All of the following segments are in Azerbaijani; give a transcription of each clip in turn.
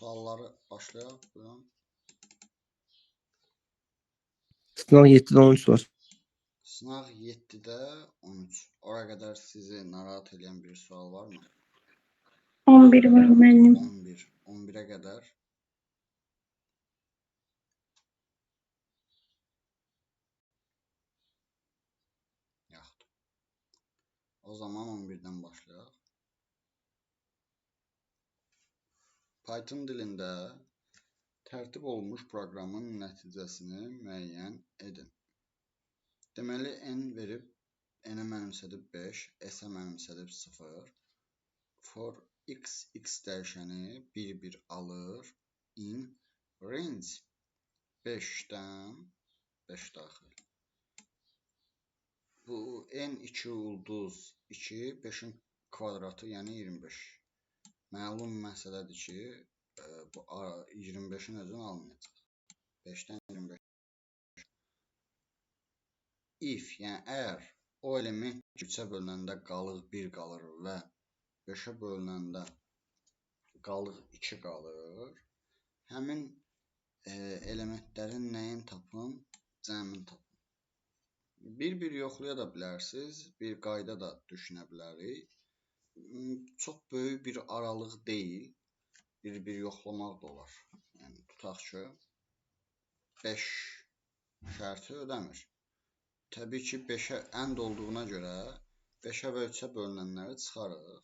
Sualları başlayaq. Buyurun. Sınav 7-də 13 var. Sınaq 7-də 13. Ora qədər sizi narahat edən bir sual varmı? 11 var müəllim. 11. 11-ə qədər. Yaxdır. O zaman 11-dən başlayaq. Python dilində tərtib olunmuş proqramın nəticəsini müəyyən edin. Deməli, n verib, n-ə mənimsədib 5, s-ə mənimsədib 0. For x dəyişəni 1 alır. In range 5-dən 5 daxil. Bu n2 ulduz 2, 5-in kvadratı, yəni 25. Məlum məsələdir ki, bu 25-in özünü almayacaq. 5-dən 25. If, yəni əgər o element 3-ə bölünəndə qalıq 1 qalır və 5-ə bölünəndə qalıq 2 qalır, həmin elementlərin nəyin tapın? Cəmin tapın. Bir yoxlaya da bilərsiniz, bir qayda da düşünə bilərik. Çox böyük bir aralıq deyil, bir yoxlamaq da olar. Yəni, tutaq ki, 5 şərti ödəmir. Təbii ki, 5-ə ənd olduğuna görə 5-ə və 3-ə bölünənləri çıxarıq.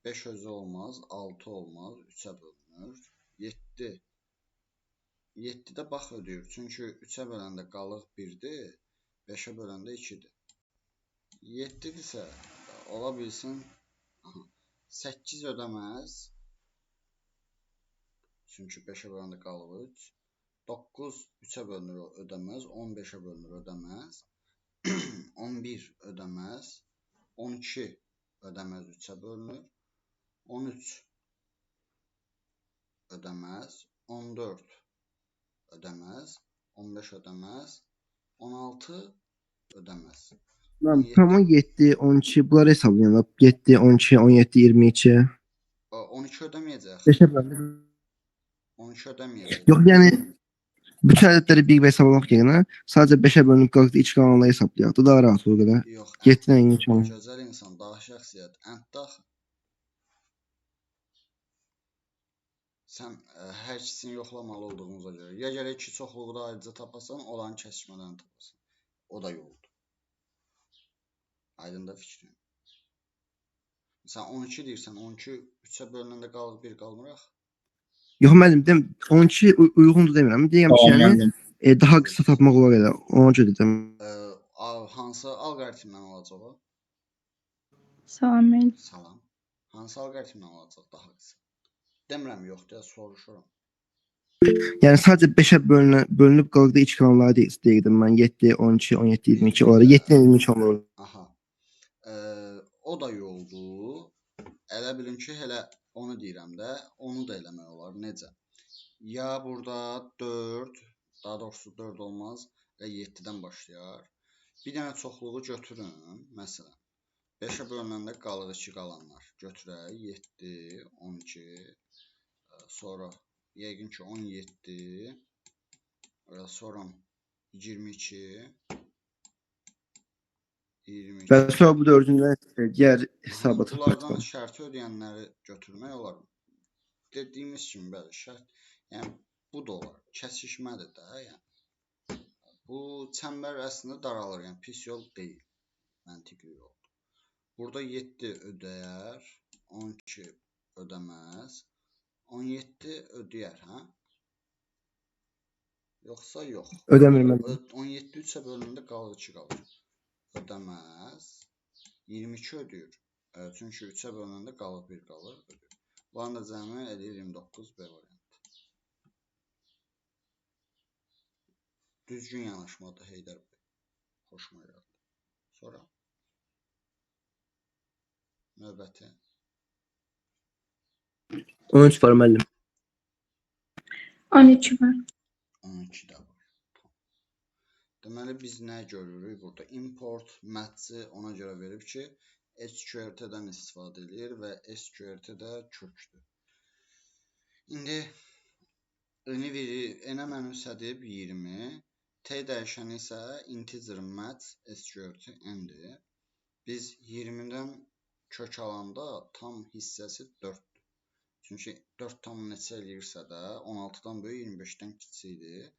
5 özü olmaz, 6 olmaz, 3-ə bölünür. 7. 7-də bax ödəyir. Çünki 3-ə böləndə qalıq 1-dir, 5-ə böləndə 2-dir. 7-dirsə, ola bilsin 8 ödəməz. Çünki 5-ə böləndə qalıq 3. 9 3-ə bölünür, ödəməz. 15-ə bölünür, ödəməz. 11 ödəməz. 12 ödəməz, 3-ə bölünür. 13 ödəməz. 14 ödəməz. 15 ödəməz. 16 ödəməz. Tamam 7, 12 bunları hesablayalım. 7, 12, 17, 22. 12 ödəməyəcək. 5'e böldük. 12 ödəməyəcək. Yok yani bütün ədədləri bir hesablamaq yerinə sadəcə 5'e bölünüb qaldı 2 qalanları hesablayaq. Da daha rahat olur qədər. Yox, 7-dən 22. gözəl insan, daha şəxsiyyət. Ənddə sən hər ikisini yoxlamalı olduğumuza görə. Ya gərək iki çoxluğu da ayrıca tapasan, olanı kəsişmədən tapasan. O da yoldur. Aydında fikrin. Sən 12 deyirsən, 12 3-ə bölünəndə qalıq 1 qalmıraq. Yox müəllim, 12 uyğundur demirəm. Deyirəm ki, yəni daha qısa tapmaq olar elə. Ona görə dedim. Hansı alqoritmdən olacaq o? Salam müəllim. Salam. Hansı alqoritmdən olacaq daha qısa? Demirəm yox deyə soruşuram. Yəni sadəcə 5'ə bölünüb qaldı 2 qalanları deyirdim mən. 7, 12, 17, 22 olar. 7-dən 22 olur. Aha. O da yoldur. Elə bilin ki, elə onu deyirəm də, onu da eləmək olar. Necə? Ya burada 4, daha doğrusu 4 olmaz və 7-dən başlayar. Bir dənə çoxluğu götürün, məsələn. 5-ə bölünəndə qalıq 2 qalanlar. Götürək 7, 12, sonra yəqin ki 17, sonra 22, 22. Və sonra bu dördündən digər hesabatı Bunlardan tutaq. şərti ödəyənləri götürmək olar. Dediyimiz kimi bəli, şərt, yəni bu da olar. Kəsişmədir də, yəni. Bu çəmbər əslində daralır, yəni pis yol deyil. Məntiqli yoldur. Burada 7 ödəyər, 12 ödəməz, 17 ödəyər, hə? Yoxsa yox. Ödəmir müəllim. 17 3-ə bölünəndə qalır 2 qalır. Ödəməz. 22 ödəyir. Çünki 3-ə bölünəndə qalıq 1 qalır. Ödəyir. Bunların da cəmi eləyir 29 B variantı. Düzgün yanaşmadır Heydər bəy. Xoşuma gəldi. Sonra növbəti. 13 var müəllim. 12 var. 12 də var. Deməli biz nə görürük burada? Import match-i ona görə verib ki, SQRT-dən istifadə edir və SQRT də kökdür. İndi n-ə mənimsədib 20. T dəyişəni isə integer mat s-gördü n-dir. Biz 20-dən kök alanda tam hissəsi 4-dür. Çünki 4 tam neçə eləyirsə də 16-dan böyük 25-dən kiçikdir.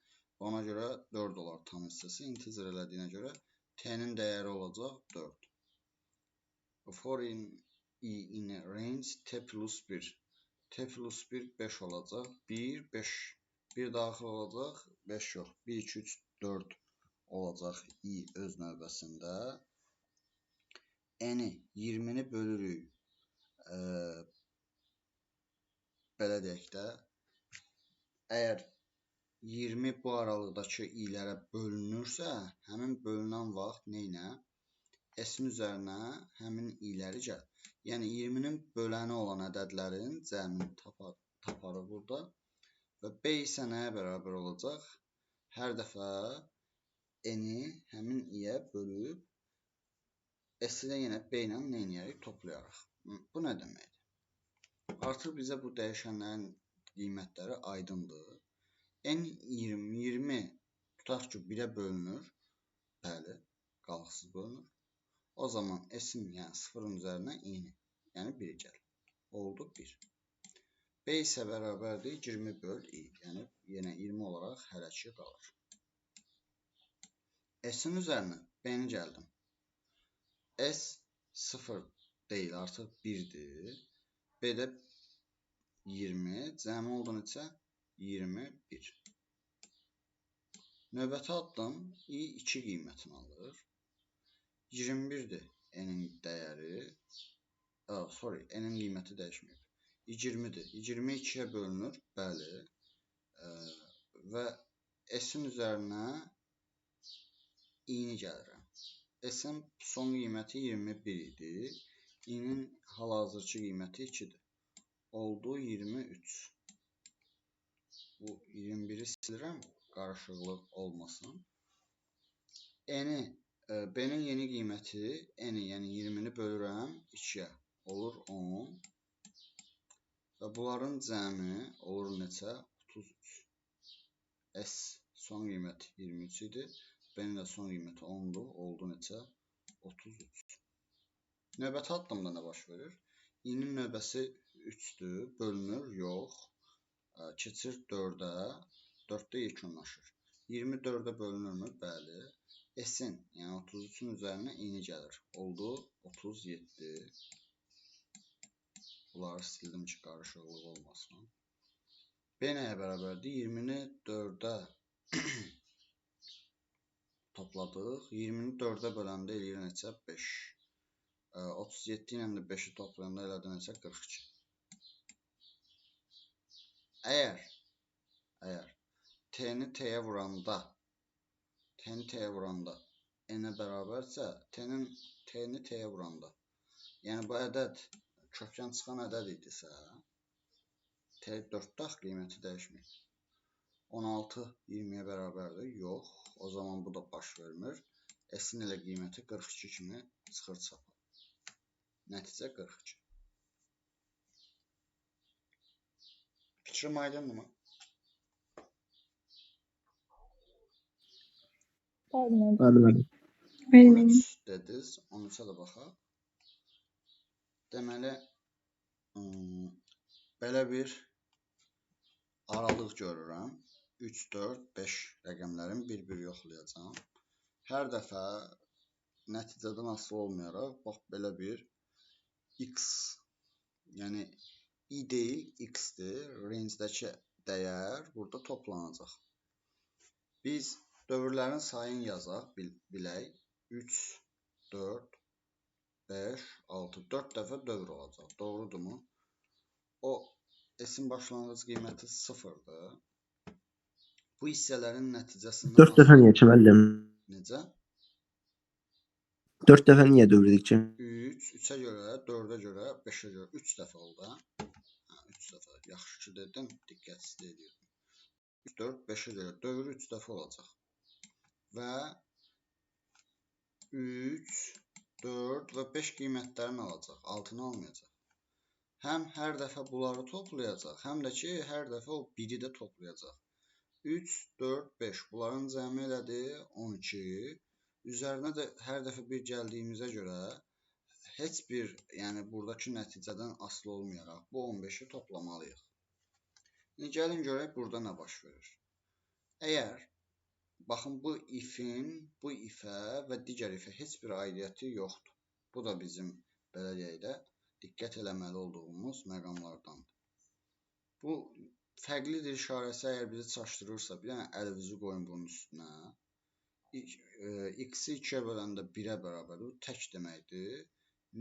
Ona görə 4 olar tam hissəsi. Integer elədiyinə görə t-nin dəyəri olacaq 4. For in range t plus 1. T plus 1 5 olacaq. 1, 5. 1 daxil olacaq. 5 yox. 1, 2, 3, 4 olacaq i öz növbəsində. N-i 20-ni bölürük. Belə deyək də. Əgər 20 bu aralıqdakı i'lərə bölünürsə, həmin bölünən vaxt neynə? S-in üzərinə həmin i'ləri gəl. Yəni 20-nin böləni olan ədədlərin cəmini taparıq burada. Və B isə nəyə bərabər olacaq? Hər dəfə n-i həmin i-yə bölüb S-i də yenə B ilə neynəyərik? Toplayarıq. Bu nə deməkdir? Artıq bizə bu dəyişənlərin qiymətləri aydındır. N20 tutaq ki 1-ə bölünür. Bəli, qalıqsız bölünür. O zaman S-in, yəni 0-ın üzərinə i-ni, yəni 1 gəlir. Oldu 1. B isə bərabərdir 20 böl i. Yəni yenə 20 olaraq hələ ki qalır. S-in üzərinə B-ni gəldim. S 0 deyil, artıq 1-dir. B-də 20, cəmi oldu neçə? 21. Növbəti addım i 2 qiymətini alır. 21-dir n-in dəyəri. N-in qiyməti dəyişməyib. 20-dir. 20 2-yə bölünür. Bəli. Və S-in üzərinə i-ni gəlirəm. S-in son qiyməti 21 idi. I-nin hal-hazırki qiyməti 2-dir. Oldu 23. Bu 21-i silirəm. Qarışıqlıq olmasın. B-nin yeni qiyməti n-i, yəni 20-ni bölürəm 2-yə. Olur 10. Və bunların cəmi olur neçə? 33. S son qiyməti 23 idi. B-nin də son qiyməti 10-dur. Oldu neçə? 33. Növbəti addımda nə baş verir? I-nin növbəsi 3-dür. Bölünür? Yox. Keçir 4-ə. 4-də yekunlaşır. 24-də bölünürmü? Bəli. S-in, yəni 33-ün üzərinə i-ni gəlir. Oldu 37. Bunları sildim ki, qarışıqlıq olmasın. B nəyə bərabərdir? 20-ni 4-ə topladıq. 20-ni 4-ə böləndə eləyir neçə? 5. 37 ilə də 5-i toplayanda elədi neçə? 42. Əgər t-ni t-yə vuranda n-ə bərabərsə, t-ni t-yə vuranda, yəni bu ədəd kökdən çıxan ədəd idisə, t 4-də qiyməti dəyişməyib. 16 20-yə bərabərdir? Yox. O zaman bu da baş vermir. S-in elə qiyməti 42 kimi çıxır çapa. Nəticə 42. Fikrim aydınmı? Bəli. 13 dediniz. 13-ə də baxaq. Deməli, belə bir aralıq görürəm. 3, 4, 5 rəqəmlərin bir-bir yoxlayacağım. Hər dəfə nəticədən asılı olmayaraq, bax, belə bir x, yəni i deyil, x-dir. Range-dəki dəyər burada toplanacaq. Biz dövrlərin sayını yazaq, bilək. 3, 4, 5, 6. 4 dəfə dövr olacaq. Doğrudurmu? O, S-in başlanğıc qiyməti 0-dır. Bu hissələrin nəticəsindən 4 dəfə niyə ki, müəllim? Necə? 4 dəfə niyə dövr edik ki? 3, 3-ə görə, 4-ə görə, 5-ə görə 3 dəfə oldu. 3 dəfə. Yaxşı ki dedim, diqqətsizlik edirdim. 3, 4, 5-ə görə dövr 3 dəfə olacaq. Və 3, 4 və 5 qiymətlərini alacaq. 6-nı almayacaq. həm hər dəfə bunları toplayacaq, həm də ki, hər dəfə o 1-i də toplayacaq. 3, 4, 5. Bunların cəmi elədi 12. Üzərinə də hər dəfə bir gəldiyimizə görə heç bir, yəni buradakı nəticədən asılı olmayaraq bu 15-i toplamalıyıq. İndi gəlin görək burada nə baş verir. Əgər, baxın bu ifin, bu ifə və digər ifə heç bir aidiyyəti yoxdur. Bu da bizim, belə deyək də, diqqət eləməli olduğumuz məqamlardandır. Bu, fərqlidir işarəsi əgər bizi çaşdırırsa, bir dənə əlinizi qoyun bunun üstünə. X-i 2-yə böləndə 1-ə bərabərdir, bu tək deməkdir.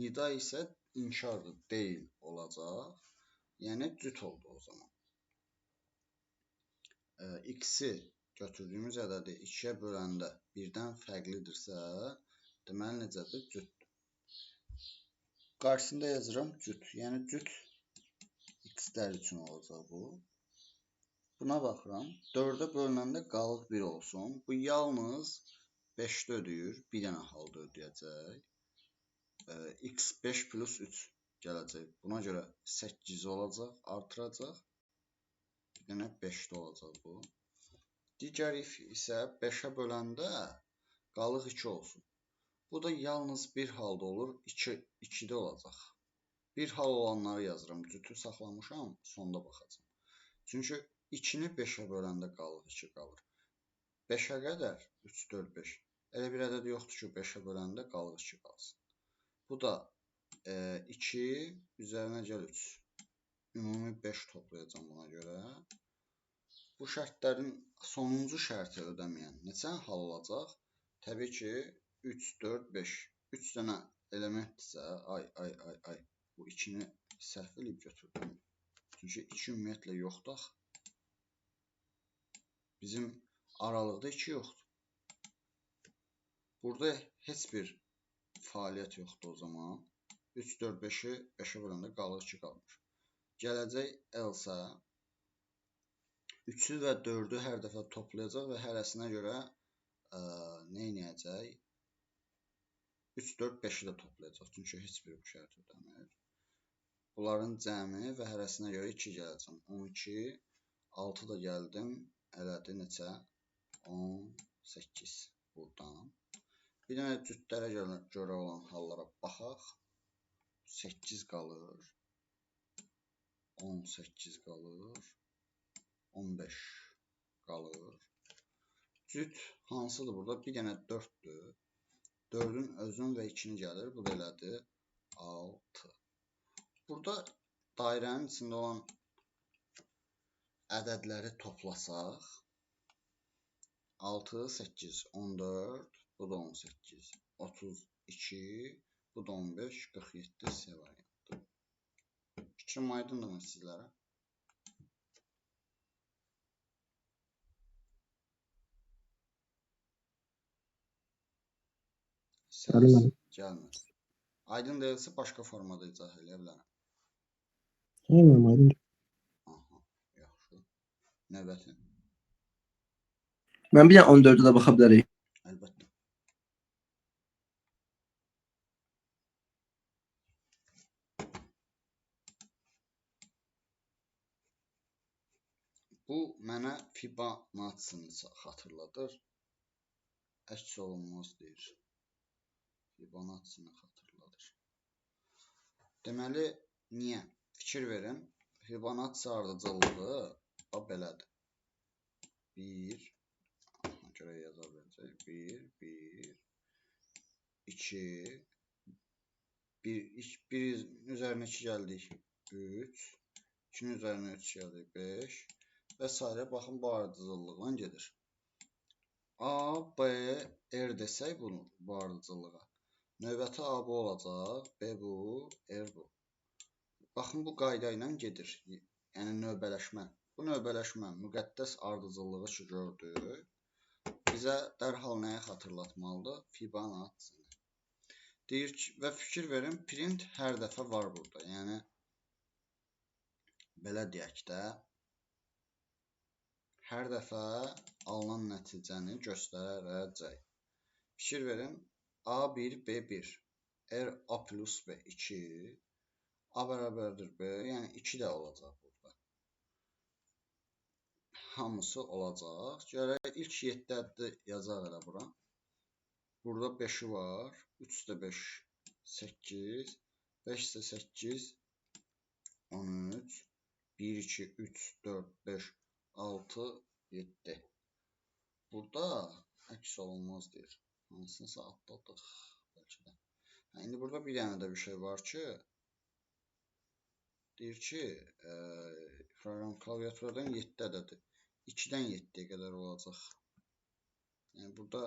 Nida isə inkardır, deyil olacaq. Yəni, cüt oldu o zaman. X-i götürdüyümüz ədədi 2-yə böləndə 1-dən fərqlidirsə, deməli necədir? Cütdür. Qarşısında yazıram cüt. Yəni cüt X-lər üçün olacaq bu. Buna baxıram. 4-ə bölünəndə qalıq 1 olsun. Bu yalnız 5-də ödəyir. Bir dənə halda ödəyəcək. X 5 plus 3 gələcək. Buna görə 8 olacaq, artıracaq. Bir dənə 5-də olacaq bu. Digər if isə 5-ə böləndə qalıq 2 olsun. Bu da yalnız bir halda olur, 2-də olacaq. Bir hal olanları yazıram, cütü saxlamışam, sonda baxacam. Çünki 2-ni 5-ə böləndə qalıq 2 qalır. 5-ə qədər 3, 4, 5. Elə bir ədəd yoxdur ki, 5-ə böləndə qalıq 2 qalsın. Bu da 2, üzərinə gəl 3. Ümumi 5 toplayacam buna görə. Bu şərtlərin sonuncu şərti ödəməyən neçə hal olacaq? Təbii ki, 3, 4, 5. 3 dənə elementdirsə, ay. Bu 2-ni səhv eləyib götürdüm. Çünki 2 ümumiyyətlə yoxdur. Bizim aralıqda 2 yoxdur. Burada heç bir fəaliyyət yoxdur o zaman. 3, 4, 5-i 5-ə böləndə qalıq 2 qalmış. Gələcək else 3-ü və 4-ü hər dəfə toplayacaq və hərəsinə görə nə edəcək? 3, 4, 5-i də toplayacaq. Çünki heç bir bu şərt ödəmir. Bunların cəmi və hərəsinə görə 2 gələcəm. 12, 6 da gəldim. Elədi neçə? 18 buradan. Bir dənə cütlərə görə olan hallara baxaq. 8 qalır. 18 qalır. 15 qalır. Cüt hansıdır burada? Bir dənə 4-dür. 4-ün özün və 2-ni gəlir. Bu da elədir 6. Burada dairənin içində olan ədədləri toplasaq 6, 8, 14, bu da 18, 32, bu da 15, 47 C variantı. Fikrim aydındırmı sizlərə? Səs gəlmir. Aydın deyilsə başqa formada izah eləyə bilərəm. Aydın. Aha, yaxşı. Növbəti. Mən bir dənə 14-ə də baxa bilərik. Əlbəttə. Bu mənə Fibonacci-ni xatırladır. Əks olunmaz deyir. Fibonacci-ni xatırladır. Deməli, niyə? Fikir verin. Fibonacci ardıcıllığı belədir. 1, görə yaza biləcək. 1, 2, 1 üzərinə 2 gəldik. 3, 2-nin üzərinə 3 gəldik. 5 və s. Baxın, bu ardıcıllıqla gedir. A, B, R desək bu ardıcıllığa. Növbəti A bu olacaq. B bu, R bu. Baxın, bu qayda ilə gedir. Yəni, növbələşmə. Bu növbələşmə müqəddəs ardıcıllığı ki gördük. Bizə dərhal nəyə xatırlatmalıdır? Fibonacci-ni. Deyir ki, və fikir verin, print hər dəfə var burada. Yəni, belə deyək də, hər dəfə alınan nəticəni göstərəcək. Fikir verin, A1, B1, R A plus B2, A bərabərdir B, yəni 2 də olacaq burada. Hamısı olacaq. Görək ilk 7 əddi yazaq elə bura. Burada 5-i var. 3 də 5, 8. 5 də 8, 13. 1, 2, 3, 4, 5, 6, 7. Burada əks olunmaz deyir. Hansınsa atladıq bəlkə də. İndi burada bir dənə də bir şey var ki, deyir ki, proqram klaviaturadan 7 ədədi. 2-dən 7-yə qədər olacaq. Yəni burada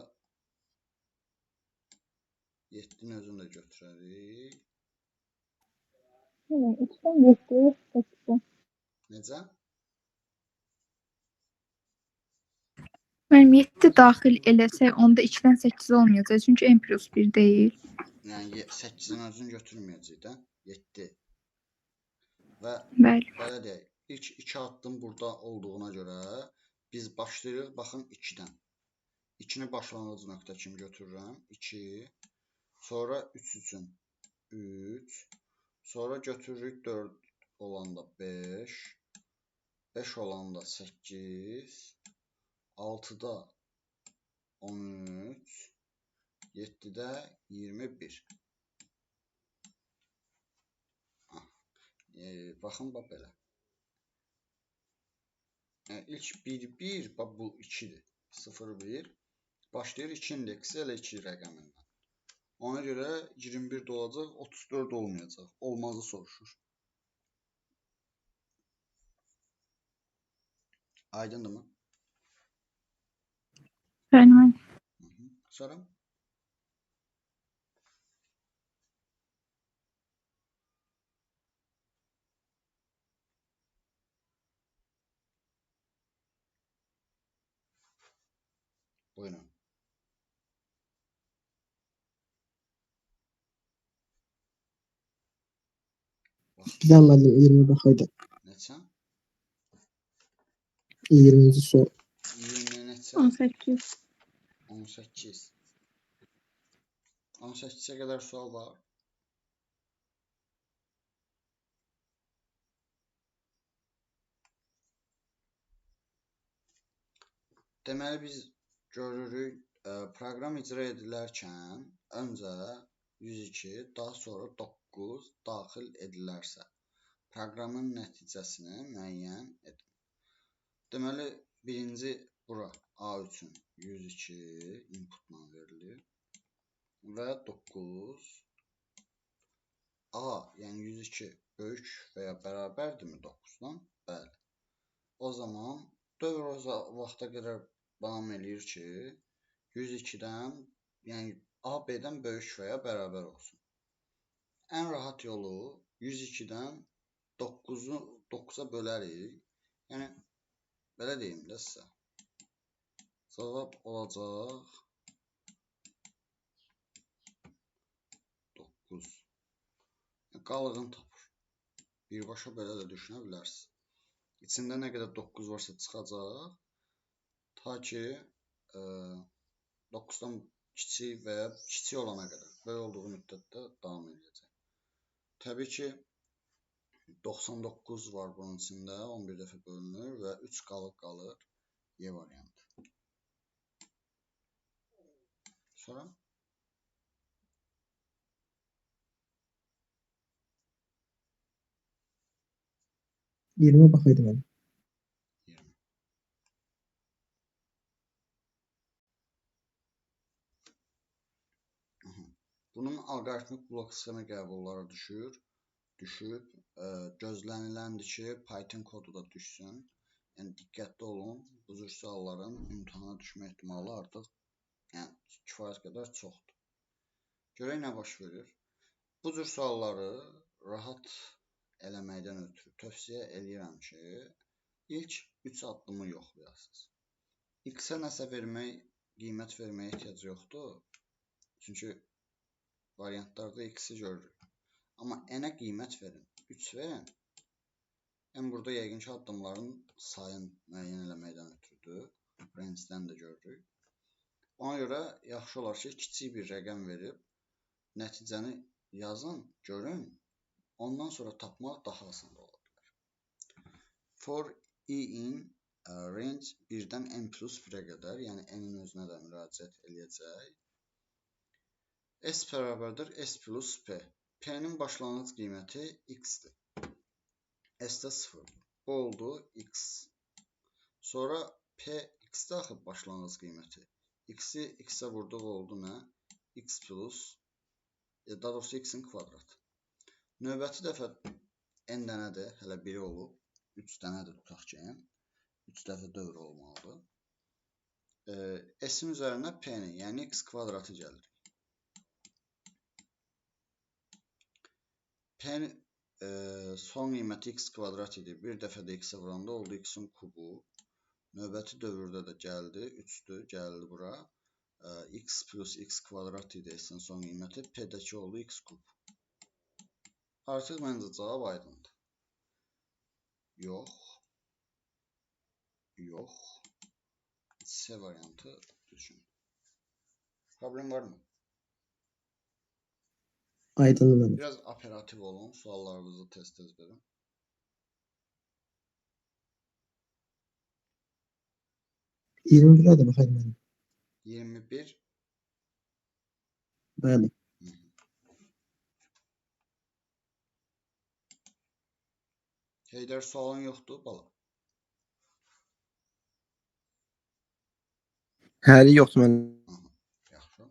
7-nin özünü də götürərik. 3'ten 7'ye 8'e. Necə? Müəllim 7 daxil eləsək, onda 2-dən 8 olmayacaq. Çünki n plus 1 deyil. Yəni 8-in özünü götürməyəcək də. 7. Və Bəli. belə deyək, ilk 2 addım burada olduğuna görə biz başlayırıq, baxın 2-dən. 2-ni başlanğıc nöqtə kimi götürürəm. 2. Sonra 3 üçün 3. Sonra götürürük 4 olanda 5. 5 olanda 8. 6-da 13. 7-də 21. Baxın, bax belə. İlk 1-1, bax bu 2-dir. 0-1. Başlayır 2 indeksi elə 2 rəqəmindən. Ona görə 21 də olacaq, 34 olmayacaq. Olmazı soruşur. Aydındır mı? Bəli, müəllim. Sonra? Buyurun. Güzel müəllim 20 baxaydı. Neçə? 20-ci sual. 20 neçə? 18. 18. 18-ə qədər sual var. Deməli biz görürük, proqram icra edilərkən öncə 102, daha sonra 9 daxil edilərsə, proqramın nəticəsini müəyyən edin. Deməli, birinci bura A üçün 102 inputla verilir və 9. A, yəni 102 böyük və ya bərabərdirmi 9-dan? Bəli. O zaman dövr o vaxta qədər davam eləyir ki, 102-dən, yəni A, B-dən böyük və ya bərabər olsun. Ən rahat yolu 102-dən 9-a bölərik. Yəni, belə deyim də sizə. Cavab olacaq 9. Qalığını tapır. Birbaşa belə də düşünə bilərsiniz. İçində nə qədər 9 varsa çıxacaq. Ta ki 9-dan kiçik və ya kiçik olana qədər. Böyük olduğu müddətdə davam edəcək. Təbii ki 99 var bunun içində. 11 dəfə bölünür və 3 qalıq qalır. Y variantı. Sonra? Yerime bakaydım ben. 20. Bunun alqoritmik blok sxemi qəbulları düşüb. Gözləniləndir ki, Python kodu da düşsün. Yəni diqqətli olun. Bu cür sualların imtahana düşmə ehtimalı artıq kifayət qədər çoxdur. Görək nə baş verir. Bu cür sualları rahat eləməkdən ötürü tövsiyə edirəm ki, ilk 3 addımı yoxlayasınız. X-ə nəsə vermək, qiymət verməyə ehtiyac yoxdur. Çünki variantlarda X-i görürük. Amma n-ə qiymət verin, 3 verin. Yəni burada yəqin ki, addımların sayını müəyyən eləməkdən ötürüdür. Range-dən də görürük. Ona görə yaxşı olar ki, kiçik bir rəqəm verib nəticəni yazın, görün. ondan sonra tapmaq daha asan ola bilər. For i in range 1-dən n plus 1-ə qədər, yəni n-in özünə də müraciət eləyəcək. S bərabərdir S plus P. P-nin başlanğıc qiyməti x-dir. S-də 0-dır. Bu oldu x. Sonra P x-də axı başlanğıc qiyməti. X-i x-ə vurduq oldu nə? X plus, daha doğrusu x-in kvadratı. Növbəti dəfə n dənədir, hələ 1 olub. 3 dənədir tutaq ki, n. 3 dəfə dövr olmalıdır. S-in üzərinə P-ni, yəni x kvadratı gəlir. P-nin son qiyməti x kvadrat idi. Bir dəfə də x-ə vuranda oldu x-in kubu. Növbəti dövrdə də gəldi, 3-dür, gəldi bura. X plus x kvadrat idi s-in son qiyməti. P-dəki oldu x kub. Artıq məncə cavab aydındır. Yox. Yox. C variantı düzgün. Problem var mı? Aydındır. Biraz operativ olun, suallarınızı tez-tez verin. Müəllim. 21 adı baxayım mənim. 21. Bəli. Heydər, sualın yoxdur, bala. Həli yoxdur mənim. Yaxşı.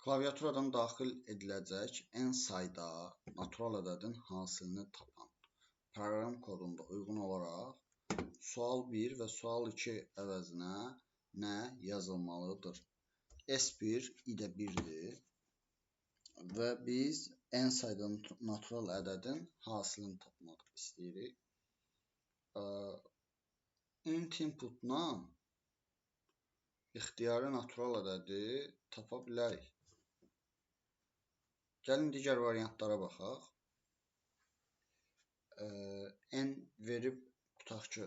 Klaviaturadan daxil ediləcək n sayda natural ədədin hasilini tapan proqram kodunda uyğun olaraq sual 1 və sual 2 əvəzinə nə yazılmalıdır? S1 i-də 1-dir və biz n sayda natural ədədin hasilini tapmaq istəyirik. Int inputla ixtiyari natural ədədi tapa bilərik. Gəlin digər variantlara baxaq. N verib, tutaq ki,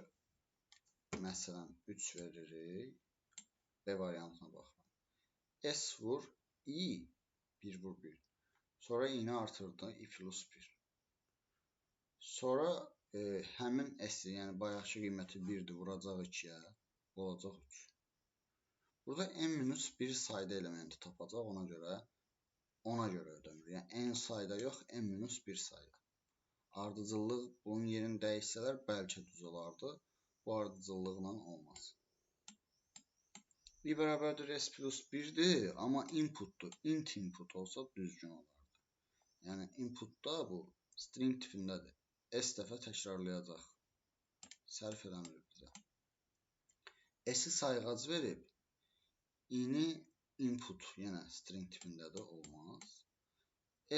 məsələn 3 veririk. B variantına baxaq. S vur i, 1 vur 1. Sonra i-ni artırdı, i plus 1. Sonra həmin s-i, yəni bayaqki qiyməti 1-dir, vuracaq 2-yə, olacaq 3. Burada n-1 sayda elementi tapacaq, ona görə ödəmir. Yəni n sayda yox, n-1 sayda. Ardıcıllıq bunun yerini dəyişsələr bəlkə düz olardı. Bu ardıcıllıqla olmaz. i bərabərdir s plus 1-dir, amma inputdur. Int input olsa düzgün olardı. Yəni inputda bu string tipindədir. S dəfə təkrarlayacaq. Sərf eləmir bizə. S-i sayğac verib, i-ni input, yenə string tipindədir, olmaz.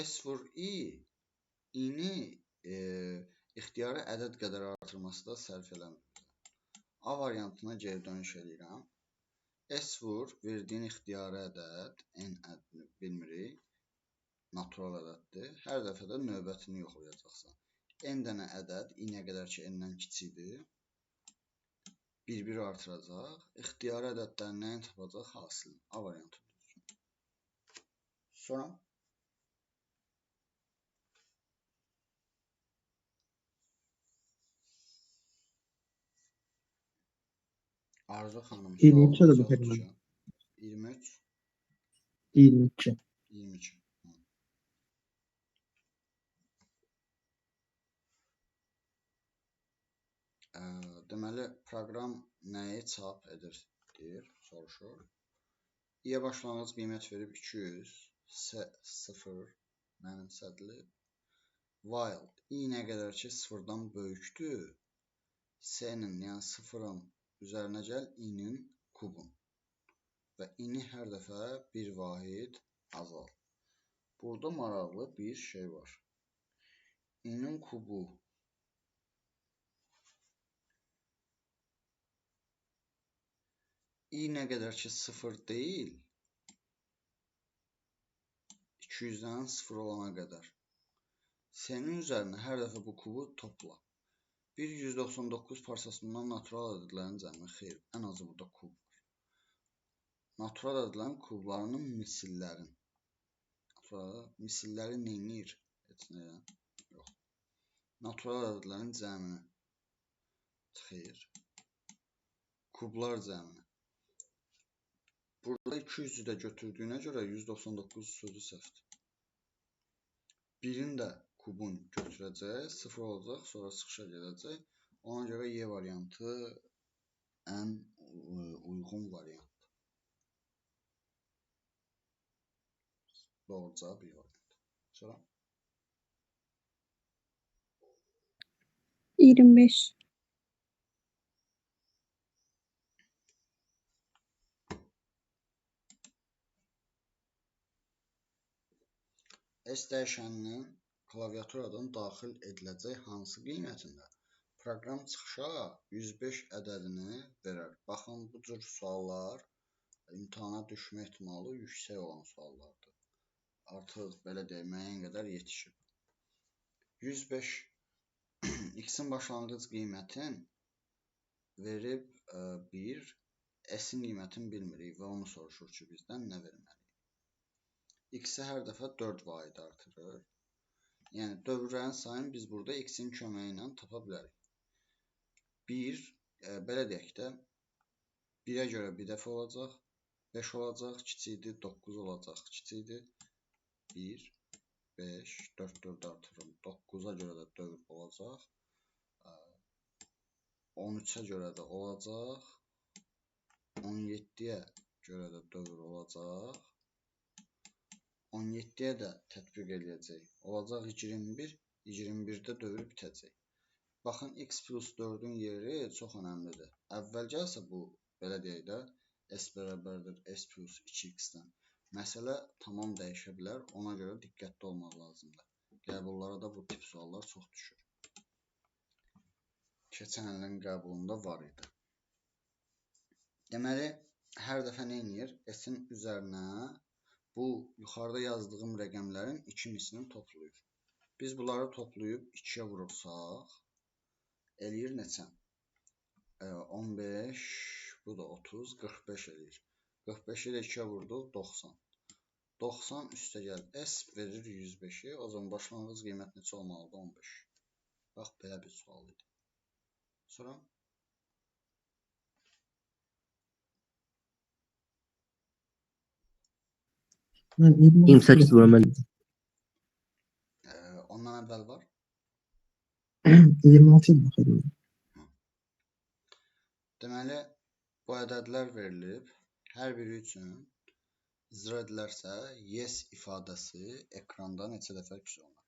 S vur i, i-ni ixtiyari ədəd qədər artırması da sərf eləmir. A variantına geri dönüş edirəm. S vur, verdiyin ixtiyari ədəd, n ədədini bilmirik, natural ədəddir. Hər dəfə də növbətini yoxlayacaqsan. N dənə ədəd, i nə qədər ki n-dən kiçikdir, 1-1 artıracaq. İxtiyari ədədlərin nəyin tapacaq? Hasilini. A variantı düzgün. Sonra Arzu xanım, 23-ə də sualınız baxayım yoxdur mən. ki. 23, 22. 22. Deməli, proqram nəyi çap edir, deyir, soruşur. İyə başlanğıc qiymət verib 200, 0 mənimsədilib. While i nə qədər ki 0-dan böyükdür, s-nin, yəni 0-ın üzərinə gəl, i-nin kubun. Və i-ni hər dəfə bir vahid azal. Burada maraqlı bir şey var. I-nin kubu i nə qədər ki 0 deyil, 200-dən 0 olana qədər. S-nin üzərinə hər dəfə bu kubu topla. 199 parsasından natural ədədlərin cəmi. Xeyr, ən azı burada kub var. Natural ədədlərin kublarının misillərin. Misilləri neynir? Heç nə yox. Natural ədədlərin cəmini. Xeyr. Kublar cəmini. Burada 200-ü də götürdüyünə görə 199 sözü səhvdir. Birini də kubun götürəcək, 0 olacaq, sonra çıxışa gedəcək. Ona görə Y variantı ən uyğun variant. Doğru cavab Y variantı. Sonra 25. S dəyişəninin klaviaturadan daxil ediləcək hansı qiymətində proqram çıxışa 105 ədədini verər. Baxın, bu cür suallar imtahana düşmə ehtimalı yüksək olan suallardır. Artıq belə deyək, müəyyən qədər yetişib. 105 x-in başlanğıc qiymətin verib 1, s-in qiymətini bilmirik və onu soruşur ki, bizdən nə verməliyik. X-i hər dəfə 4 vahid artırır. Yəni, dövrlərin sayını biz burada x-in köməyi ilə tapa bilərik. 1, belə deyək də, 1-ə görə bir dəfə olacaq, 5 olacaq, kiçikdir, 9 olacaq, kiçikdir, 1, 5, 4, 4 artırım, 9-a görə də dövr olacaq, 13-ə görə də olacaq, 17-yə görə də dövr olacaq, 17-yə də tətbiq edəcək. Olacaq 21, 21-də dövr bitəcək. Baxın, x plus 4-ün yeri çox önəmlidir. Əvvəl gəlsə bu, belə deyək də, s bərabərdir s plus 2x-dən. Məsələ tamam dəyişə bilər, ona görə diqqətli olmaq lazımdır. Qəbullara da bu tip suallar çox düşür. Keçən ilin qəbulunda var idi. Deməli, hər dəfə nə edir? S-in üzərinə bu yuxarıda yazdığım rəqəmlərin 2 mislini toplayır. Biz bunları toplayıb 2-yə vurursaq, eləyir neçə? 15, bu da 30, 45 eləyir. 45-i də 2-yə vurduq, 90. 90 üstə gəl, S verir 105-i, o zaman başlanğıc qiymət neçə olmalıdır? 15. Bax, belə bir sual idi. Sonra? Mən 28 vurmalıydım. Ondan əvvəl var. 26 ilə baxıyorum. Deməli, bu ədədlər verilib. Hər biri üçün icra edilərsə, yes ifadəsi ekranda neçə dəfə əks olunur.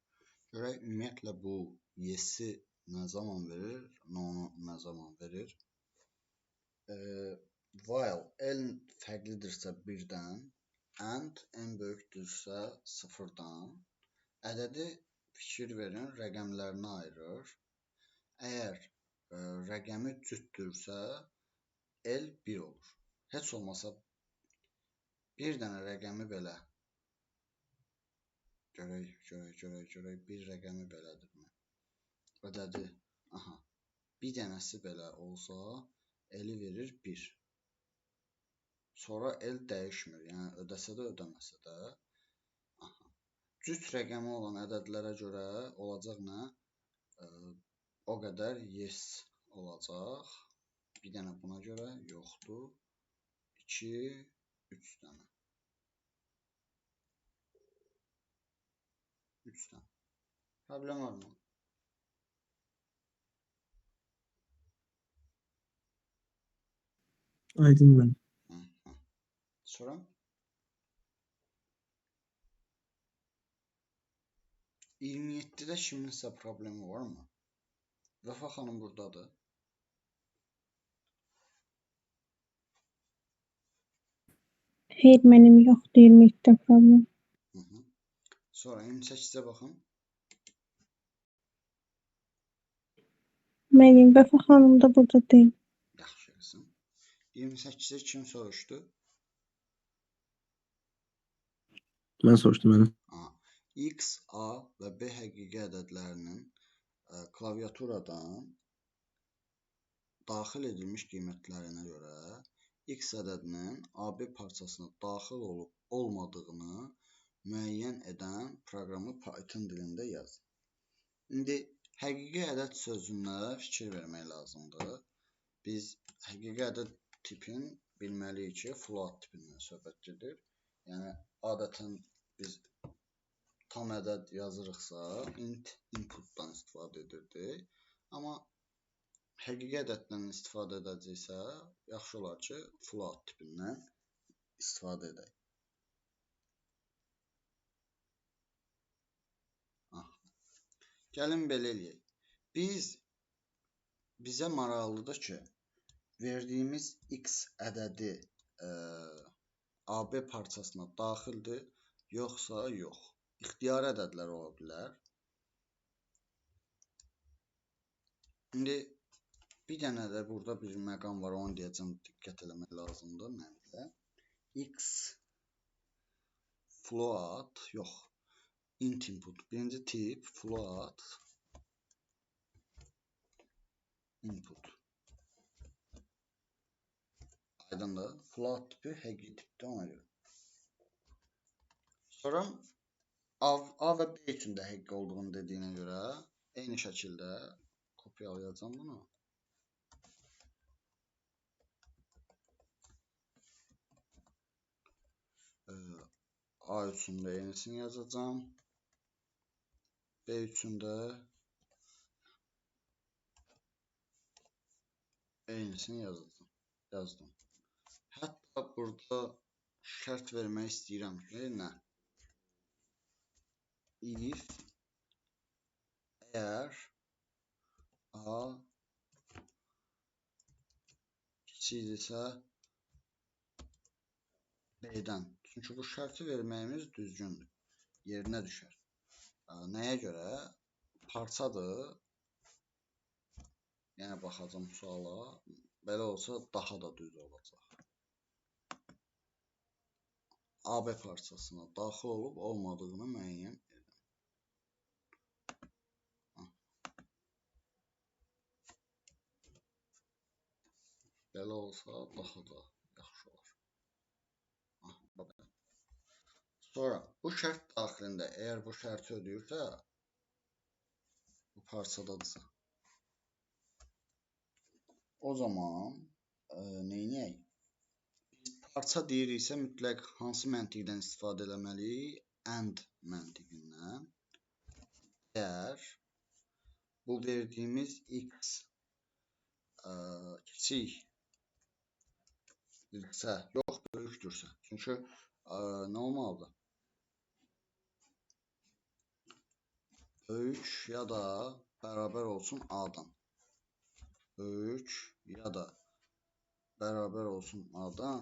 Görək, ümumiyyətlə bu yes-i nə zaman verir, no-nu nə zaman verir. While L fərqlidirsə 1-dən, and n böyükdürsə 0-dan, ədədi fikir verin, rəqəmlərini ayırır. Əgər rəqəmi cütdürsə, L 1 olur. Heç olmasa bir dənə rəqəmi belə görək, bir rəqəmi belədirmi? Ədədi, bir dənəsi belə olsa, L-i verir 1. Sonra L dəyişmir, yəni ödəsə də, ödəməsə də. Cüt rəqəmi olan ədədlərə görə olacaq nə? O qədər yes olacaq. Bir dənə buna görə yoxdur. 2, 3 dənə. 3 dənə. Problem var mı? Aydın mən. Sonra? %27-də kiminsə problemi varmı? Vəfa xanım buradadır. Xeyr, mənim yoxdur 27-də problem. Sonra 28-ə baxın. Mənim Vəfa xanım da burada deyil. Yaxşı qızım. 28-ə kim soruşdu? Mən soruşdum mənim. X, A və B həqiqi ədədlərinin klaviaturadan daxil edilmiş qiymətlərinə görə X ədədinin AB parçasına daxil olub olmadığını müəyyən edən proqramı Python dilində yazın. İndi Həqiqi ədəd sözünə fikir vermək lazımdır. Biz həqiqi ədəd tipin bilməliyik ki, float tipindən söhbət gedir. Yəni adətən biz tam ədəd yazırıqsa, int inputdan istifadə edirdik. Amma həqiqi ədəddən istifadə edəcəksə, yaxşı olar ki, float tipindən istifadə edək. Gəlin belə eləyək. Bizə maraqlıdır ki, verdiyimiz x ədədi AB parçasına daxildir, yoxsa yox. İxtiyari ədədlər ola bilər. İndi bir dənə də burada bir məqam var, onu deyəcəm, diqqət eləmək lazımdır mənimlə. X float, yox, int input. Birinci tip float input. Aydındır. Float tipi həqiqi tipdir ona görə. Sonra A və B üçün də həqiqi olduğunu dediyinə görə eyni şəkildə kopyalayacağım bunu. A üçün də eynisini yazacağım. B üçün də eynisini yazdım. Hətta burada şərt vermək istəyirəm ki, nə? If əgər A kiçikdirsə B-dən. Çünki bu şərti verməyimiz düzgündür. Yerinə düşər. Nəyə görə? Parçadır. Yəni baxacağım suala. Belə olsa daha da düz olacaq. AB parçasına daxil olub olmadığını müəyyən edim. Belə olsa daha da yaxşı olar. Sonra bu şərt daxilində əgər bu şərti ödəyirsə, bu parçadadırsa, o zaman neyniyək? Biz parça deyiriksə mütləq hansı məntiqdən istifadə eləməliyik? And məntiqindən. Əgər bu verdiyimiz x kiçikdirsə, yox böyükdürsə. Çünki nə olmalıdır? Böyük ya da bərabər olsun A-dan. Böyük ya da bərabər olsun A-dan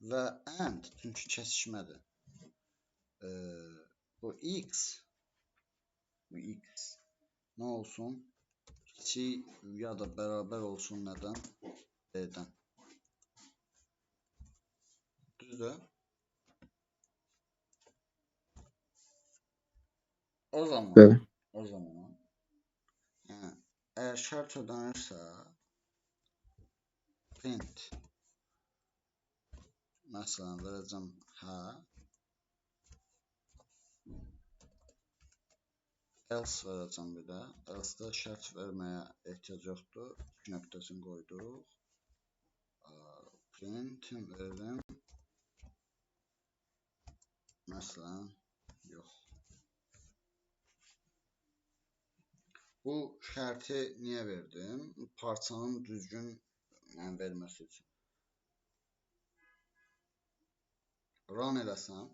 və and, çünki kəsişmədir. Bu x nə olsun? Kiçik ya da bərabər olsun nədən? B-dən. Düzdür? O zaman yəni, əgər şərt ödənirsə, print, məsələn, verəcəm hə, else verəcəm bir də, else-də şərt verməyə ehtiyac yoxdur, 2 nöqtəsini qoyduq, print verdim, məsələn, yox. Bu şərti niyə verdim? Parçanın düzgün verməsi üçün. Run eləsəm,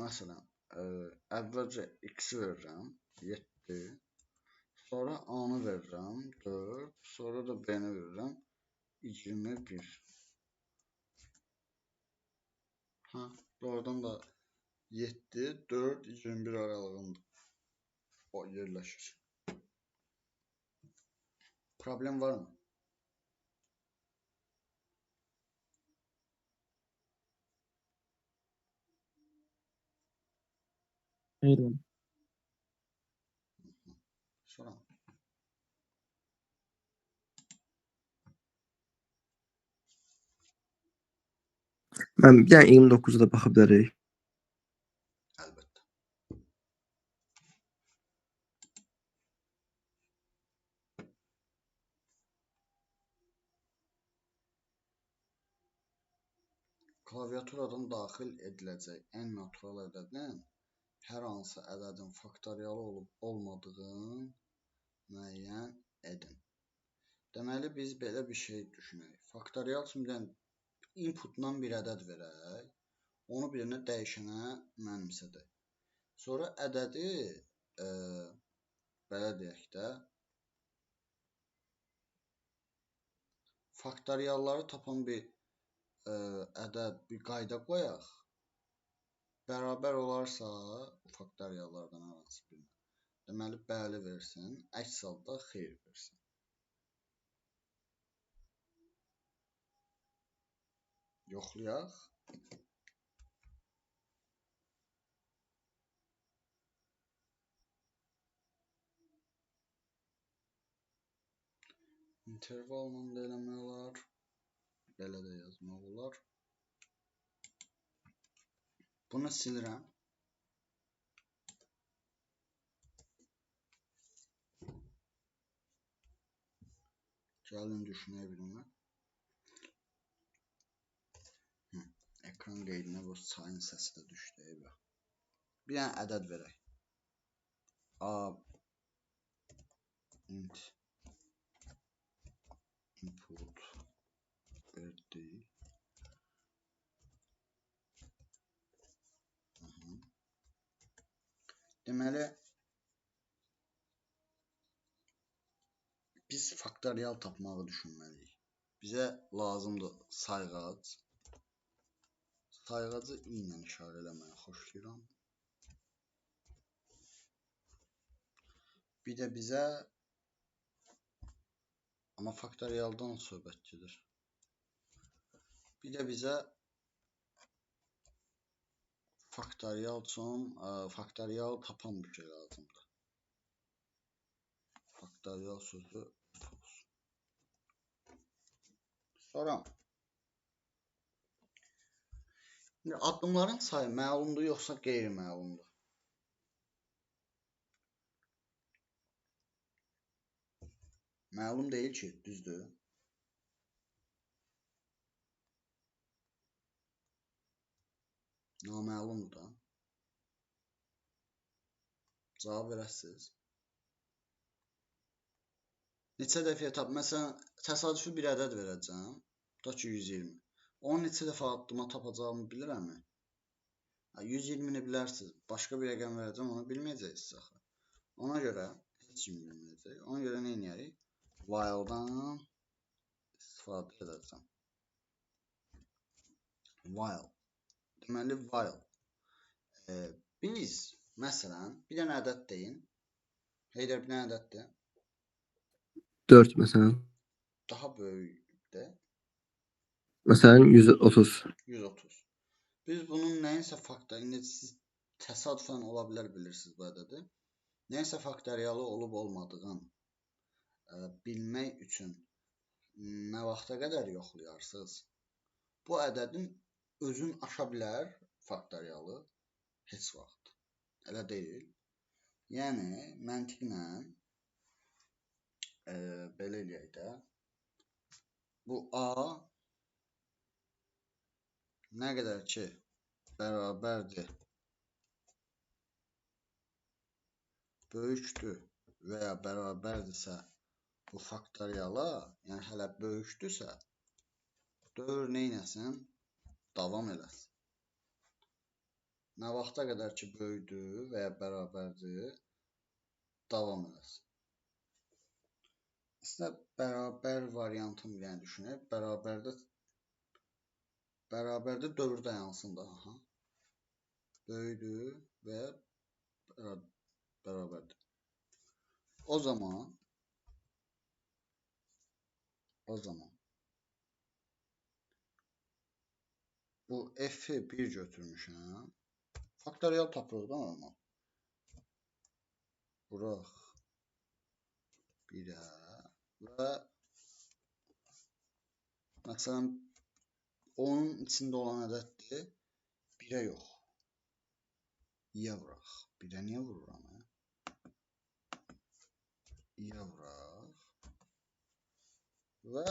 məsələn, əvvəlcə x-i verirəm, 7, sonra A-nı verirəm, 4, sonra da B-ni verirəm, 21. Doğrudan da 7, 4, 21 aralığında o yerləşir. Problem var mı? Hayır. Sonra. Mən bir dənə 29-da baxa bilərik. əlbəttə. Klaviaturadan daxil ediləcək ən natural ədədin hər hansı ədədin faktorialı olub olmadığını müəyyən edin. Deməli, biz belə bir şey düşünək. Faktorial üçün inputdan bir ədəd verək, onu birinə dəyişənə mənimsədək. Sonra ədədi belə deyək də, faktorialları tapan bir ədəd, bir qayda qoyaq. Bərabər olarsa faktoriallardan hər hansı birinə. Deməli, bəli versin, əks halda xeyir versin. Yoxlayaq. İntervalla da eləmək olar. Belə də yazmaq olar. Bunu silirəm. Gəlin düşünək birinə. Ekran qeydinə bu çayın səsi də düşdü. Bir dənə ədəd verək. A int input verdik. Deməli, biz faktorial tapmağı düşünməliyik. Bizə lazımdır sayğac. Sayğacı i ilə işarə eləməyi xoşlayıram. Bir də bizə, amma faktorialdan söhbət gedir. Bir də bizə faktorial üçün faktorial tapan bir şey lazımdır. Faktorial sözü olsun. Sonra addımların sayı məlumdur yoxsa qeyri-məlumdur? Məlum deyil ki, düzdür? Naməlumdur da. Cavab verəsiniz. Neçə dəfə tap? Məsələn, təsadüfi bir ədəd verəcəm. Tutaq ki, 120. Onu neçə dəfə addıma tapacağımı bilirəmmi? 120-ni bilərsiniz. Başqa bir rəqəm verəcəm, onu bilməyəcəksiniz axı. Ona görə heç kim bilməyəcək. Ona görə nə edərik? While-dan istifadə edəcəm. While. Deməli, while. Biz, məsələn, bir dənə ədəd deyin. Heydər bir dənə ədəddir. 4 məsələn. Daha böyükdə. Məsələn 130. 130. Biz bunun nəyinsə faktorialı, siz təsadüfən ola bilər bilirsiniz bu ədədi. Nəyinsə faktorialı olub olmadığını bilmək üçün nə vaxta qədər yoxlayarsınız? Bu ədədin özün aşa bilər faktorialı heç vaxt. Elə deyil. Yəni, məntiqlə belə eləyək də. Bu A nə qədər ki bərabərdir, böyükdür və ya bərabərdirsə bu faktoriala, yəni hələ böyükdürsə, dövr neynəsin? Davam eləsin. Nə vaxta qədər ki böyükdür və ya bərabərdir, davam eləsin. Əslində, bərabər variantını yəni düşünək. Bərabərdə dövr dayansın da. Böyükdür və bərabərdir. O zaman bu F-i 1 götürmüşəm. Faktorial tapırıq da normal. Buraq 1-ə və məsələn onun içində olan ədəddir 1-ə yox. İyə vuraq. Bir də niyə vururam? İyə vuraq. Və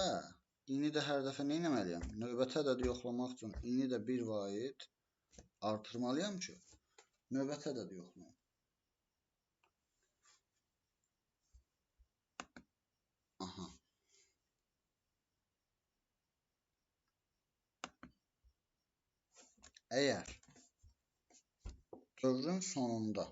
ini də hər dəfə nə etməliyəm? Növbəti ədədi yoxlamaq üçün ini də bir vahid artırmalıyam ki, növbəti ədədi yoxlayım. Aha. Əgər dövrün sonunda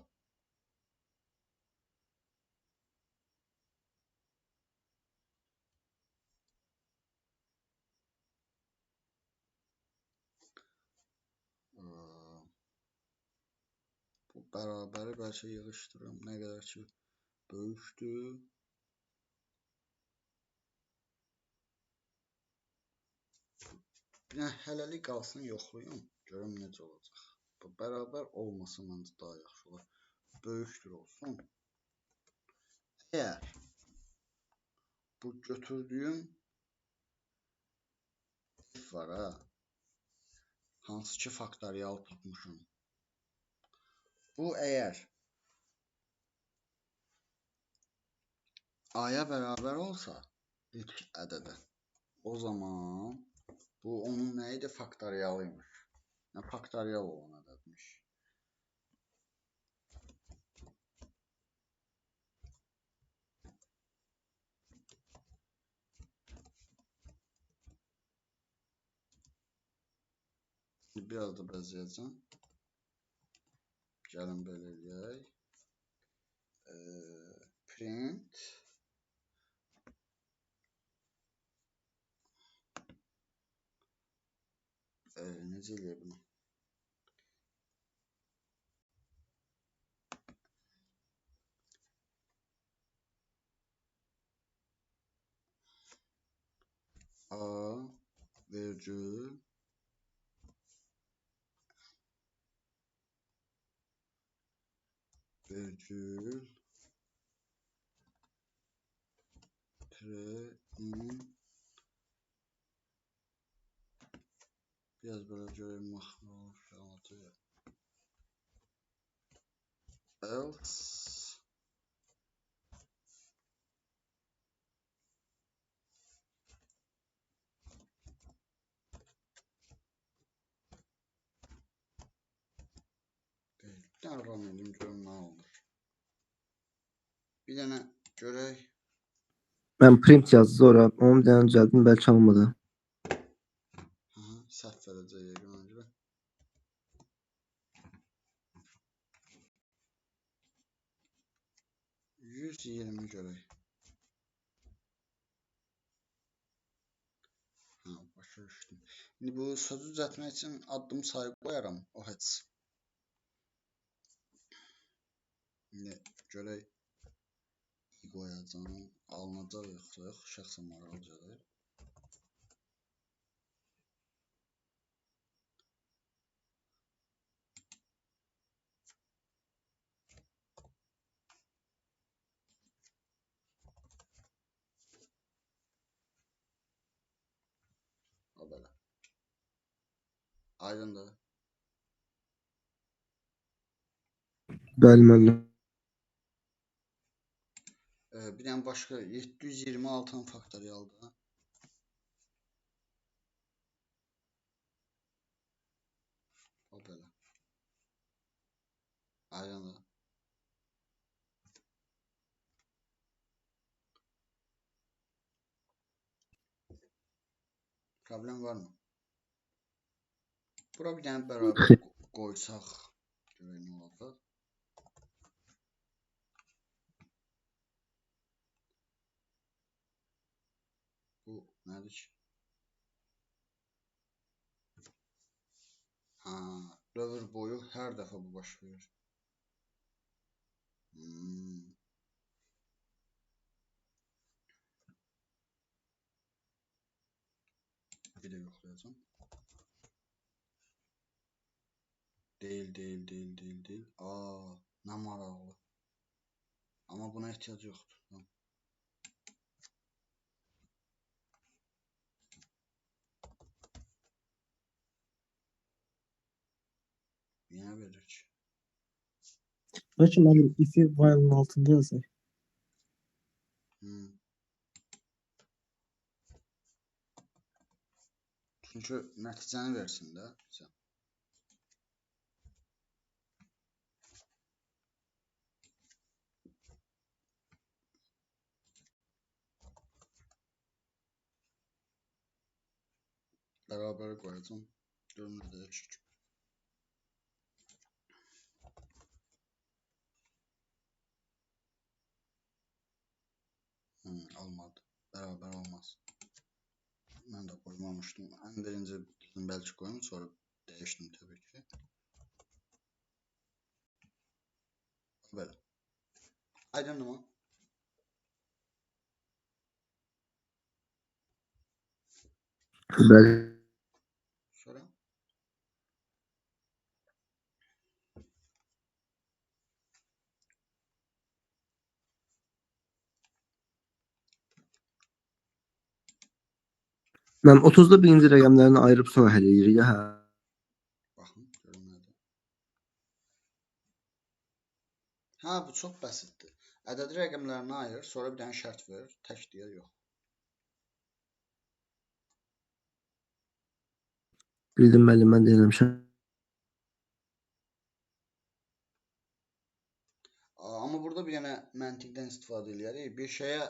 bu bərabəri bəlkə yığışdırım. Nə qədər ki böyükdür. Hələlik qalsın yoxlayım. Görüm necə olacaq. Bu bərabər olması məncə daha yaxşı olar. Böyükdür olsun. Əgər bu götürdüyüm f var ha, hansı ki faktorial tapmışım. Bu əgər a-ya bərabər olsa ilk ədədə, o zaman bu onun nə idi? Faktorialıymış. Yəni faktorial olan ədədmiş. Biraz da bəzəyəcəm. Gəlin belə eləyək. Print necə eləyək bunu? A vergül print biraz belə görəyim məxluq else deyil. Bir dənə run edeyim görüm nə olur. Bir dənə görək. Mən print yazdı sonra. Onu bir dənə düzəltdim, bəlkə alınmadı. Səhv edəcək ona görə. %20 görək. Başa düşdüm. İndi bu sözü düzəltmək üçün addım sayı qoyaram. O heç. İndi görək qoyacağım. Alınacaq yoxsa yox. Şəxsən maraqlıdır. O belə. Aydındır. Bəli, müəllim. Bir dənə başqa 726 faktorialdır. O belə. Aydındır. Problem varmı? Bura bir dənə bərabər qoysaq görək nə olacaq. Bu nədir ki? Dövr boyu hər dəfə bu baş verir. Bir də yoxlayacağım. Deyil. Nə maraqlı. Amma buna ehtiyac yoxdur. Yenə verir ki. Lakin abi if'i while'ın altında yazayım. Çünki nəticəni versin də. Bizə. Bərabər qoyacağım. Görün nə dəyişik. Olmadı. Bərabər olmaz. Mən də qoymamışdım. Ən birinci dedim bəlkə qoyum, sonra dəyişdim təbii ki. Belə. Aydındır mı? Bəli. Sonra Mən 30-da birinci rəqəmlərini ayırıb sonra həll edirik. Hə. baxın, görün nədir. Ha, bu çox bəsitdir. Ədədi rəqəmlərini ayır, sonra bir dənə şərt ver, tək deyə yox. Bildim müəllim, mən də eləmişəm. Amma burada bir dənə məntiqdən istifadə edərik. Bir şeyə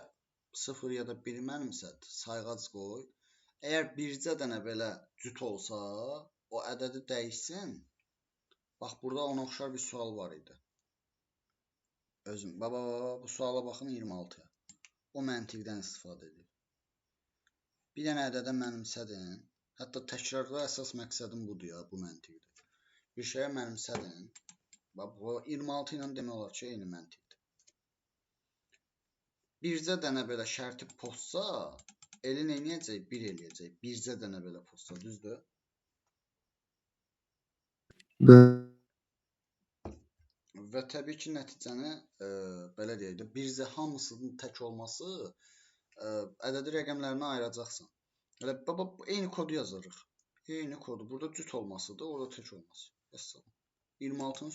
0 ya da 1 mənimsət, sayğac qoy. Əgər bircə dənə belə cüt olsa, o ədədi dəyişsin. Bax, burada ona oxşar bir sual var idi. Özüm, baba, bu suala baxın 26-ya. O məntiqdən istifadə edir. Bir dənə ədədə mənimsədin. Hətta təkrarda əsas məqsədim budur ya, bu məntiqdir. Bir şeyə mənimsədin. Bax, bu 26 ilə demək olar ki, eyni məntiqdir. Bircə dənə belə şərti pozsa, eli neynəyəcək? 1 eləyəcək. Bircə dənə belə pozsa, düzdür? Və təbii ki, nəticəni belə deyək də, bircə hamısının tək olması ədədi rəqəmlərini ayıracaqsan. Elə baba, eyni kodu yazırıq. Eyni kodu. Burada cüt olmasıdır, orada tək olması. Vəssalam. 26-nın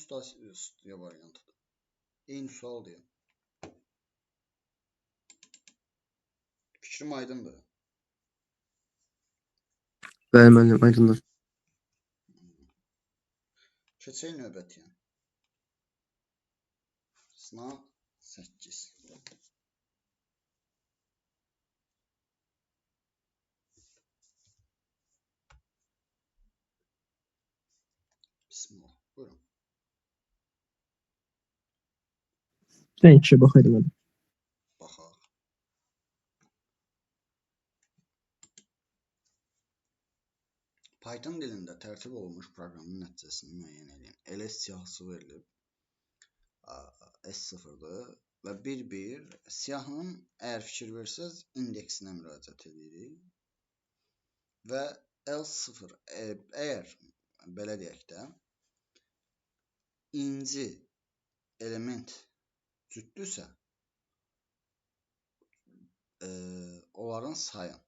üstə variantıdır. Eyni sual deyəm. Fikrim aydındır. Bəli müəllim, aydındır. Keçək növbətiyə. Sınav 8. Bismillah. Buyurun. Sən ikişə baxaydım hadi. Baxaq. Python dilində tərtib olunmuş proqramın nəticəsini müəyyən edin. LS siyahısı verilib. S0-dır və 1-1. Siyahının əgər fikir versəz, indeksinə müraciət edirik. Və L0, əgər belə deyək də, inci element cütdürsə, onların sayın.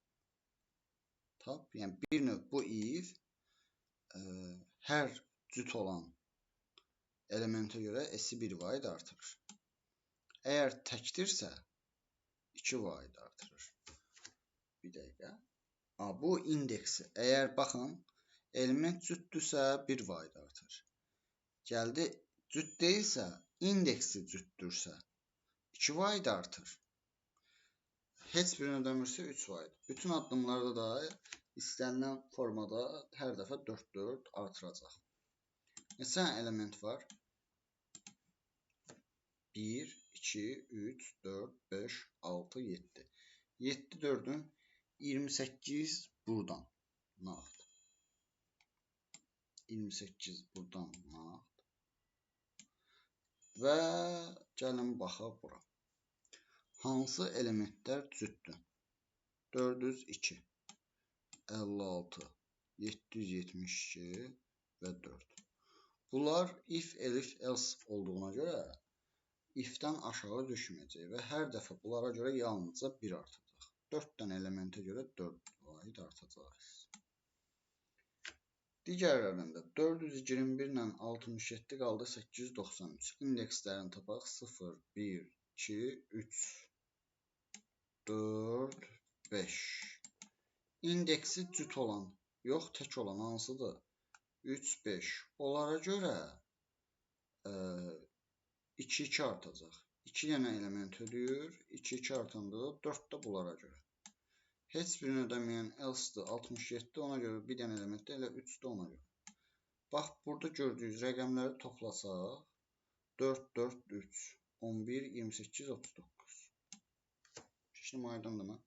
Yəni, bir növ bu if hər cüt olan elementə görə S-i 1 vaid artırır. Əgər təkdirsə, 2 vaid artırır. Bir dəqiqə. Bu indeksi. Əgər baxın, element cütdürsə, 1 vaid artırır. Gəldi, cüt deyilsə, indeksi cütdürsə, 2 vaid artır. Heç birini ödəmirsə 3 vaid. Bütün addımlarda da istənilən formada hər dəfə 4-4 artıracaq. Neçə element var? 1, 2, 3, 4, 5, 6, 7. 7 4-ün 28 buradan. Nağd. 28 buradan nağd. Və gəlin baxaq bura. Hansı elementlər cütdür? 402, 56, 772 və 4. Bunlar if, elif, else olduğuna görə if-dən aşağı düşməyəcək və hər dəfə bunlara görə yalnızca 1 artacaq. 4 dənə elementə görə 4 vaid artacaq. Digərlərində 421 ilə 67 qaldı 893. İndekslərini tapaq. 0, 1, 2, 3, 4, 5. İndeksi cüt olan, yox tək olan hansıdır? 3, 5. Onlara görə 2, 2 artacaq. 2 dənə element ödəyir. 2, 2 artanda 4 də bunlara görə. Heç birini ödəməyən else-dır 67, ona görə bir dənə element də elə 3-də ona görə. Bax, burada gördüyünüz rəqəmləri toplasaq, 4, 4, 3, 11, 28, 39. Şimdi aydın da mən.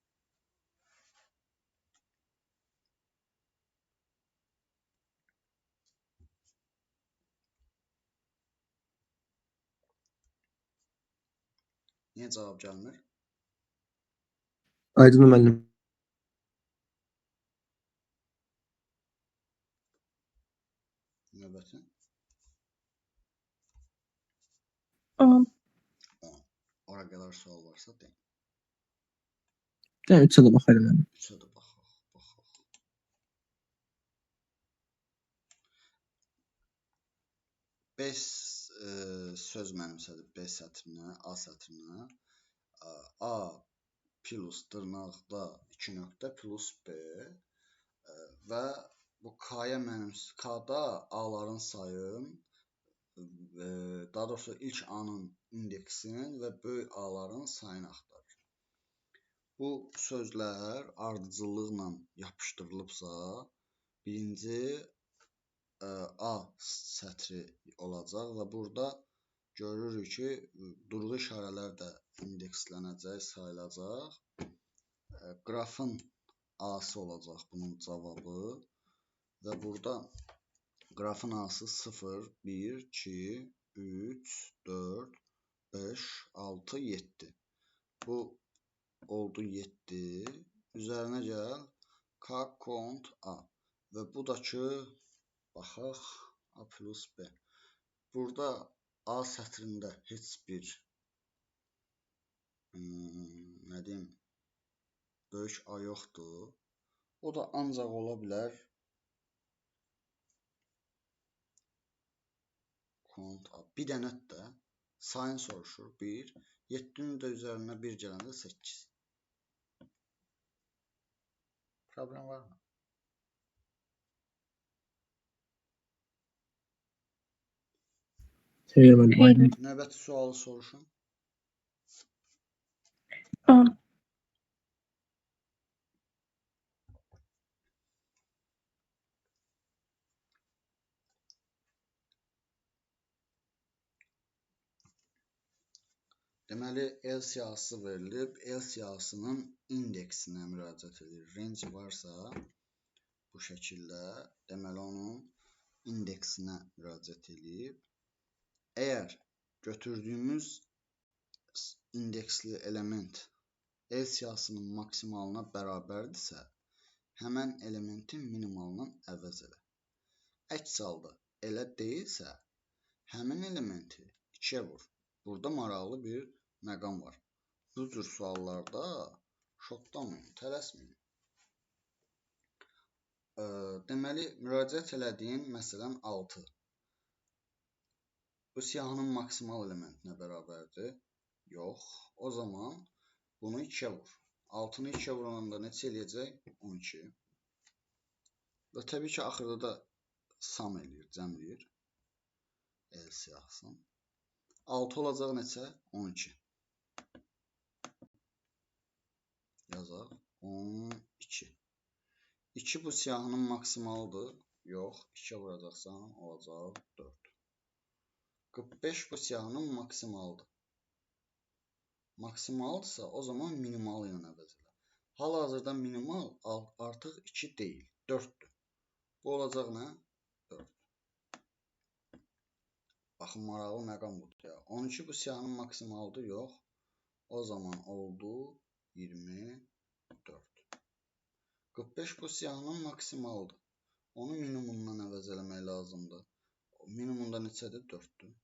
Niyə cavab gəlmir? Aydın müəllim. Növbəti. 10. Ora qədər sual varsa deyin. Yəni 3-ə də baxarım müəllim. 3-ə də baxaq. B söz mənimsədir B sətrinə, A sətrinə. A plus dırnaqda 2 nöqtə plus B və bu K-ya K-da A-ların sayın, daha doğrusu ilk A-nın indeksinin və böyük A-ların sayını axtarır. Bu sözlər ardıcıllıqla yapışdırılıbsa, birinci A sətri olacaq və burada görürük ki, durğu işarələr də indekslənəcək, sayılacaq. Qrafın A-sı olacaq bunun cavabı və burada qrafın A-sı 0, 1, 2, 3, 4, 5, 6, 7. Bu oldu 7. Üzərinə gəl K kont A və bu da ki, baxaq A plus B. Burada A sətrində heç bir nə deyim, böyük A yoxdur. O da ancaq ola bilər kont A. Bir dənə də sayın soruşur. 1. 7-nin də üzərinə 1 gələndə 8. Problem var mı? Xeyr müəllim. Aydın. Növbəti sualı soruşun. 10. Deməli, L siyahısı verilib. L siyahısının indeksinə müraciət edir. Range varsa bu şəkildə, deməli onun indeksinə müraciət edib. Əgər götürdüyümüz indeksli element L siyahısının maksimalına bərabərdirsə, həmən elementin minimalından əvəz elə. Əks halda elə deyilsə, həmin elementi 2-yə vur. Burada maraqlı bir məqam var. Bu cür suallarda şoklanmayın, tələsməyin. Deməli, müraciət elədiyin məsələn 6. Bu siyahının maksimal elementinə bərabərdir. Yox. O zaman bunu 2-yə vur. 6-nı 2-yə vuranda neçə eləyəcək? 12. Və təbii ki, axırda da sam eləyir, cəmləyir. L siyahısını. 6 olacaq neçə? 12. Yazaq. 12. 2 bu siyahının maksimalıdır. Yox. 2-yə vuracaqsan, olacaq 4. 45 bu siyahının maksimalıdır. Maksimaldısa, o zaman minimal ilə əvəz elə. Hal-hazırda minimal artıq 2 deyil, 4'dür. Bu olacaq nə? 4. Baxın, maraqlı məqam budur ya. 12 bu siyahının maksimalıdır, yox. O zaman oldu 24. 45 bu siyahının maksimalıdır. Onu minimumundan əvəz eləmək lazımdır. Minimumda neçədir? 4'dür.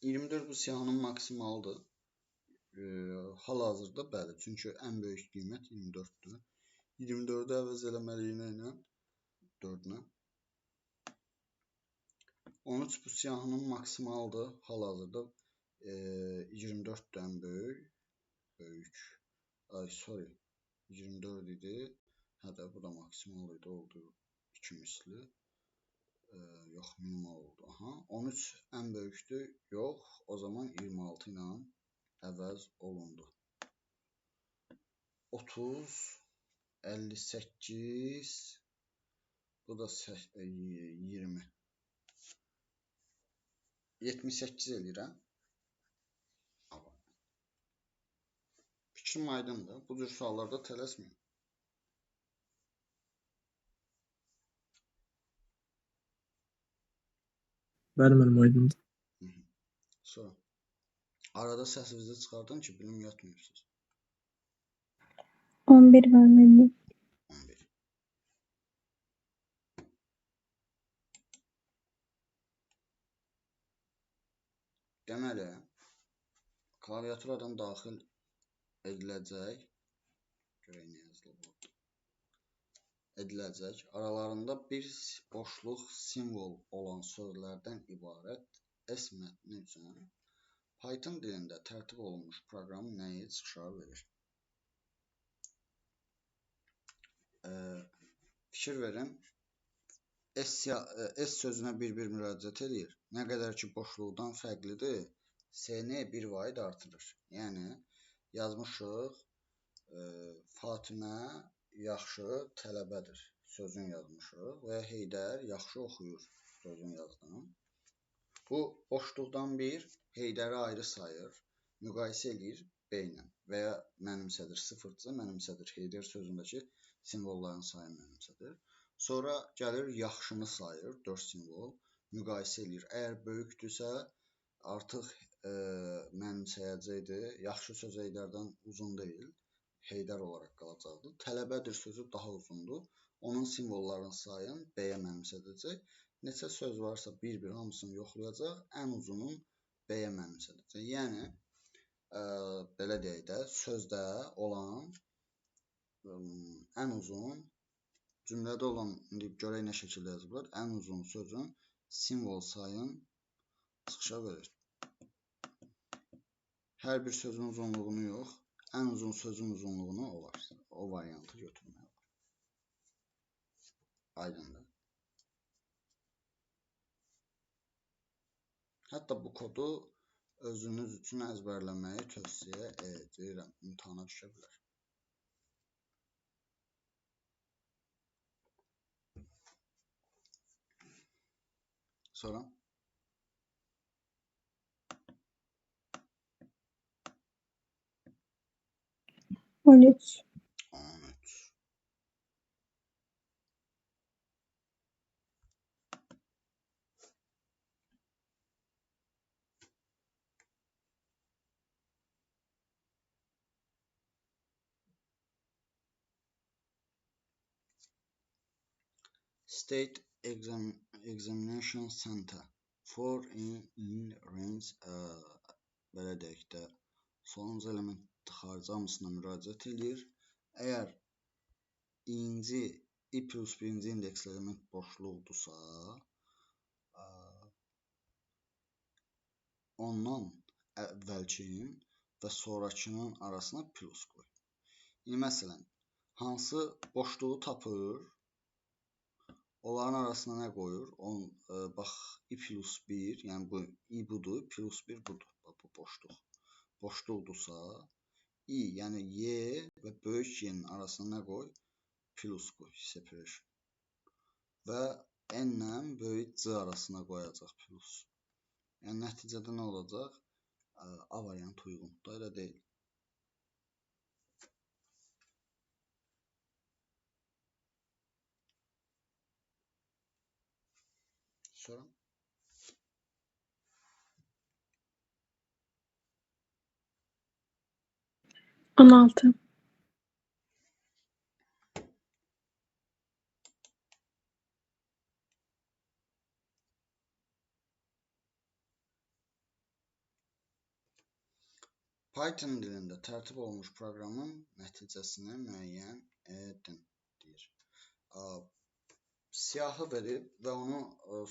24 bu siyahının maksimalıdır. Hal-hazırda bəli. Çünki ən böyük qiymət 24'dür. 24-ü əvəz eləməliyik ilə 4-lə. 13 bu siyahının maksimaldır. Hal-hazırda 24-dən böyük. Ay, sorry. 24 idi. Hətta bu da maksimal idi, oldu 2 misli. Yox, minimal oldu. Aha, 13 ən böyükdür. Yox, o zaman 26 ilə əvəz olundu. 30, 58, bu da 20. 78 eləyirəm. Fikrim aydındır. Bu cür suallarda tələsməyin. Bəli, mənim aydındır. Sonra. Arada səsinizi çıxardın ki, bilim yatmıyorsunuz. 11 var məndə. 11. Deməli, klaviaturadan daxil ediləcək. Görək nə yazılıb. Ediləcək. Aralarında bir boşluq simvol olan sözlərdən ibarət S mətni üçün Python dilində tərtib olunmuş proqram nəyi çıxışa verir? Fikir verin. S sözünə bir-bir müraciət edir. Nə qədər ki boşluqdan fərqlidir, S-ni bir vaid artırır. Yəni, yazmışıq, Fatimə yaxşı tələbədir sözün yazmışıq və Heydər yaxşı oxuyur sözün yazdım. Bu boşluqdan bir Heydəri ayrı sayır, müqayisə edir B ilə və ya mənimsədir, sıfırcı mənimsədir. Heydər sözündəki simvolların sayı mənimsədir. Sonra gəlir yaxşını sayır, 4 simvol, müqayisə edir. Əgər böyükdürsə, artıq mənimsəyəcəkdir. Yaxşı söz Heydərdən uzun deyil, Heydər olaraq qalacaqdır. Tələbədir sözü daha uzundur. Onun simvollarını sayın, B-yə mənimsədəcək. Neçə söz varsa bir-bir hamısını yoxlayacaq, ən uzunun B-yə mənimsədəcək. Yəni, belə deyək də, sözdə olan ən uzun, cümlədə olan, indi görək nə şəkildə yazıblar, ən uzun sözün simvol sayın çıxışa verir. Hər bir sözün uzunluğunu yox, ən uzun sözün uzunluğunu o variantı götürmək olar. Aydındır. Hətta bu kodu özünüz üçün əzbərləməyi tövsiyə edirəm. İmtahana düşə bilər. Sonra? On üç. 13. State Examination Center for in range belə deyək də sonuncu element xarici hamısına müraciət edir. Əgər i plus birinci indeksli element boşluqdursa, ondan əvvəlkinin və sonrakının arasına plus qoy. İndi məsələn, hansı boşluğu tapır, onların arasına nə qoyur? Bax, i plus 1, yəni bu i budur, plus 1 budur. Bax, bu boşluq. Boşluqdursa, i, yəni y və böyük y-nin arasına nə qoy? Plus qoy, separation. Və n ilə böyük c arasına qoyacaq plus. Yəni, nəticədə nə olacaq? A variantı uyğundur, elə deyil. Sonra? On altı. Python dilində tərtib olunmuş proqramın nəticəsini müəyyən deyir. Siyahı verib və onu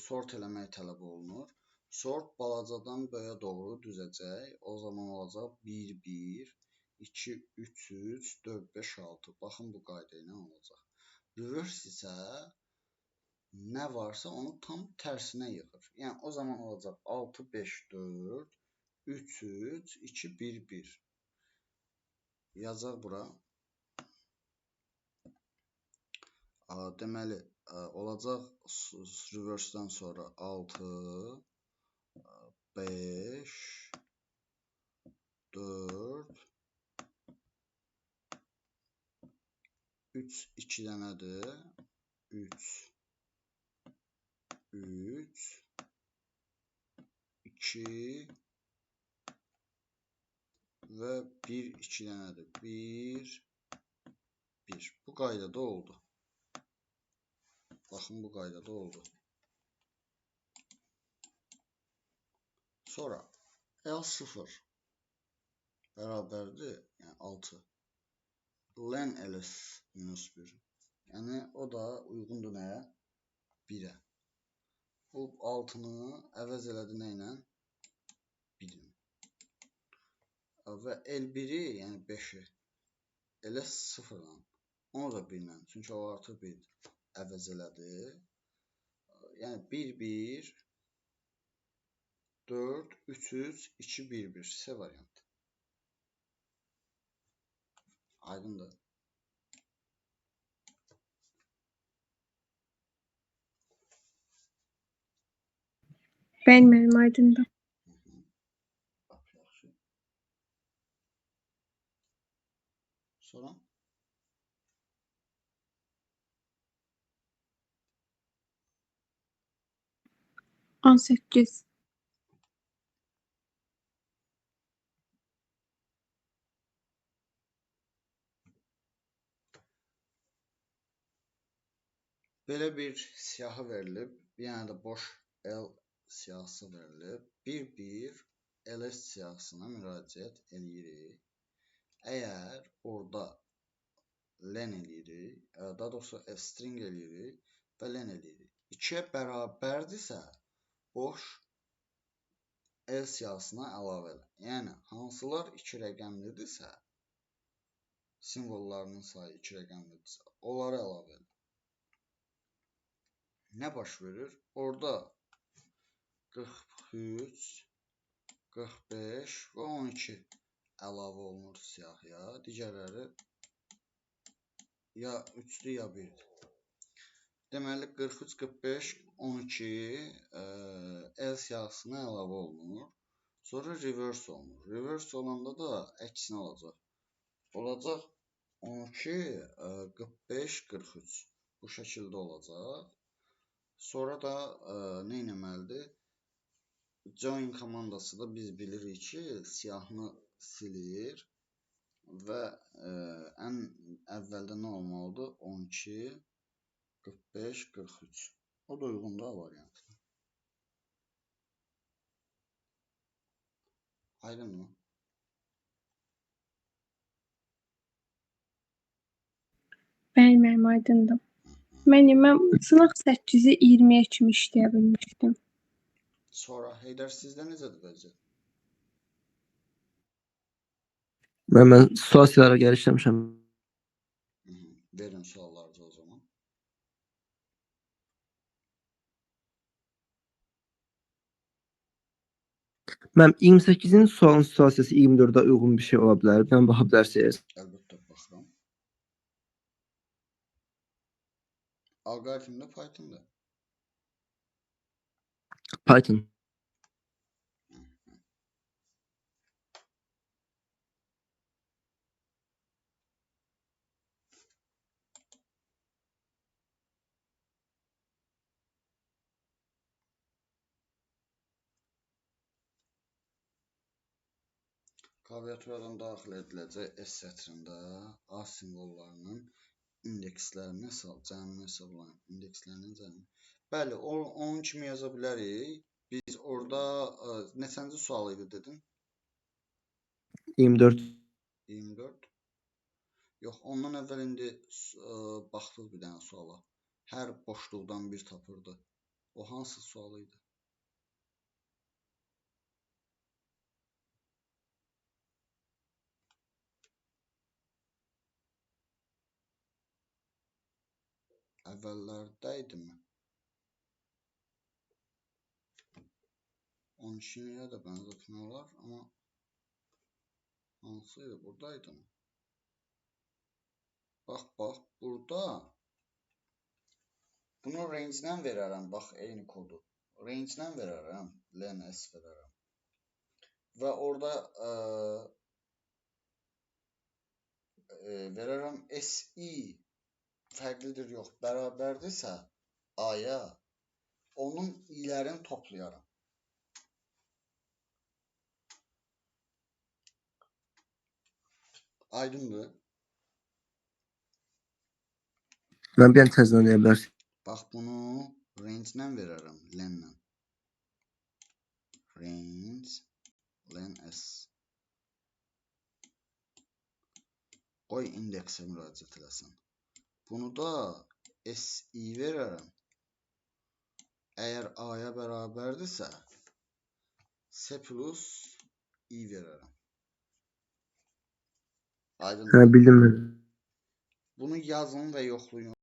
sort eləmək tələb olunur. Sort balacadan böyüyə doğru düzəcək. O zaman olacaq 1, 1, 2, 3, 3, 4, 5, 6. Baxın bu qayda ilə olacaq. Reverse isə nə varsa onu tam tərsinə yığır. Yəni o zaman olacaq 6, 5, 4, 3, 3, 2, 1, 1. Yazacaq bura. Deməli, olacaq reverse-dən sonra 6, 5, 4, 3, 2 dənədir, 3, 3, 2 və 1, 2 dənədir, 1, 1. Bu qaydada oldu. Baxın, bu qaydada oldu. Sonra L0 bərabərdir, yəni 6. Len ls minus 1. Yəni o da uyğundur nəyə? 1-ə. Bu 6-nı əvəz elədi nə ilə? 1-in. Və L1-i, yəni 5-i ls 0-dan. Onu da 1-lə. Çünki o artıq 1 əvəz elədi. Yəni 1, 1, 4, 3, 3, 2, 1, 1. C variantı. Aydındır. Bəli, müəllim, aydındır. Yaxşı. Sonra? On səkkiz. Belə bir siyahı verilib. Bir dənə də boş L siyahısı verilib. Bir ls siyahısına müraciət edirik. Əgər orada len eləyirik, daha doğrusu string eləyirik və len eləyirik. 2-yə bərabərdirsə, boş L siyahısına əlavə elə. Yəni, hansılar 2 rəqəmlidirsə, simvollarının sayı 2 rəqəmlidirsə, onları əlavə elə. Nə baş verir? Orada 43, 45 və 12 əlavə olunur siyahıya. Digərləri ya 3-dür, ya 1-dir. Deməli, 43, 45, 12 L siyahısına əlavə olunur. Sonra reverse olunur. Reverse olanda da əksinə olacaq. Olacaq 12, 45, 43. Bu şəkildə olacaq. Sonra da nə etməlidir? Join komandası da biz bilirik ki, siyahını silir və ən əvvəldə nə olmalıdır? 12, 45, 43. O da uyğundur A variantına. Aydınmı? Bəli, müəllim, aydındır. Müəllim, mən sınaq 8-i 20-yə kimi işləyə bilmişdim. Sonra Heydər sizdə necədir vəziyyət? Mən situasiyalara gəlişləmişəm. Verin suallarınızı o zaman. Mən 28-in sualın situasiyası 24-də uyğun bir şey ola bilər. Mən baxa bilərsiniz. Əlbəttə baxıram. Alqoritmdə Python'da. Python. Klaviaturadan daxil ediləcək S sətrində A simvollarının indekslərini cəmini hesablayın. İndekslərinin cəmini. Bəli, onun kimi yaza bilərik. Biz orada neçənci sual idi dedin? 24. 24. Yox, ondan əvvəl indi baxdıq bir dənə suala. Hər boşluqdan bir tapırdı. O hansı sual idi? Əvvəllərdə idimi? 12-yə də bənzətmək olar, amma hansı idi? Buradaydı mı? Bax, burada bunu range-dən verərəm, bax, eyni kodu. Range-dən verərəm, len s verərəm. Və orada verərəm si fərqlidir, yox, bərabərdirsə a-ya, onun i'lərini toplayaram. Aydındır? Mən bir dənə təzədən deyə bilərsən. Bax, bunu range-dən verərəm, len-dən. Range, len s. Qoy indeksə müraciət eləsin. Bunu da si verərəm. Əgər a-ya bərabərdirsə, s plus i verərəm. Aydın. Hə, bildim mən. Bunu yazın və yoxlayın.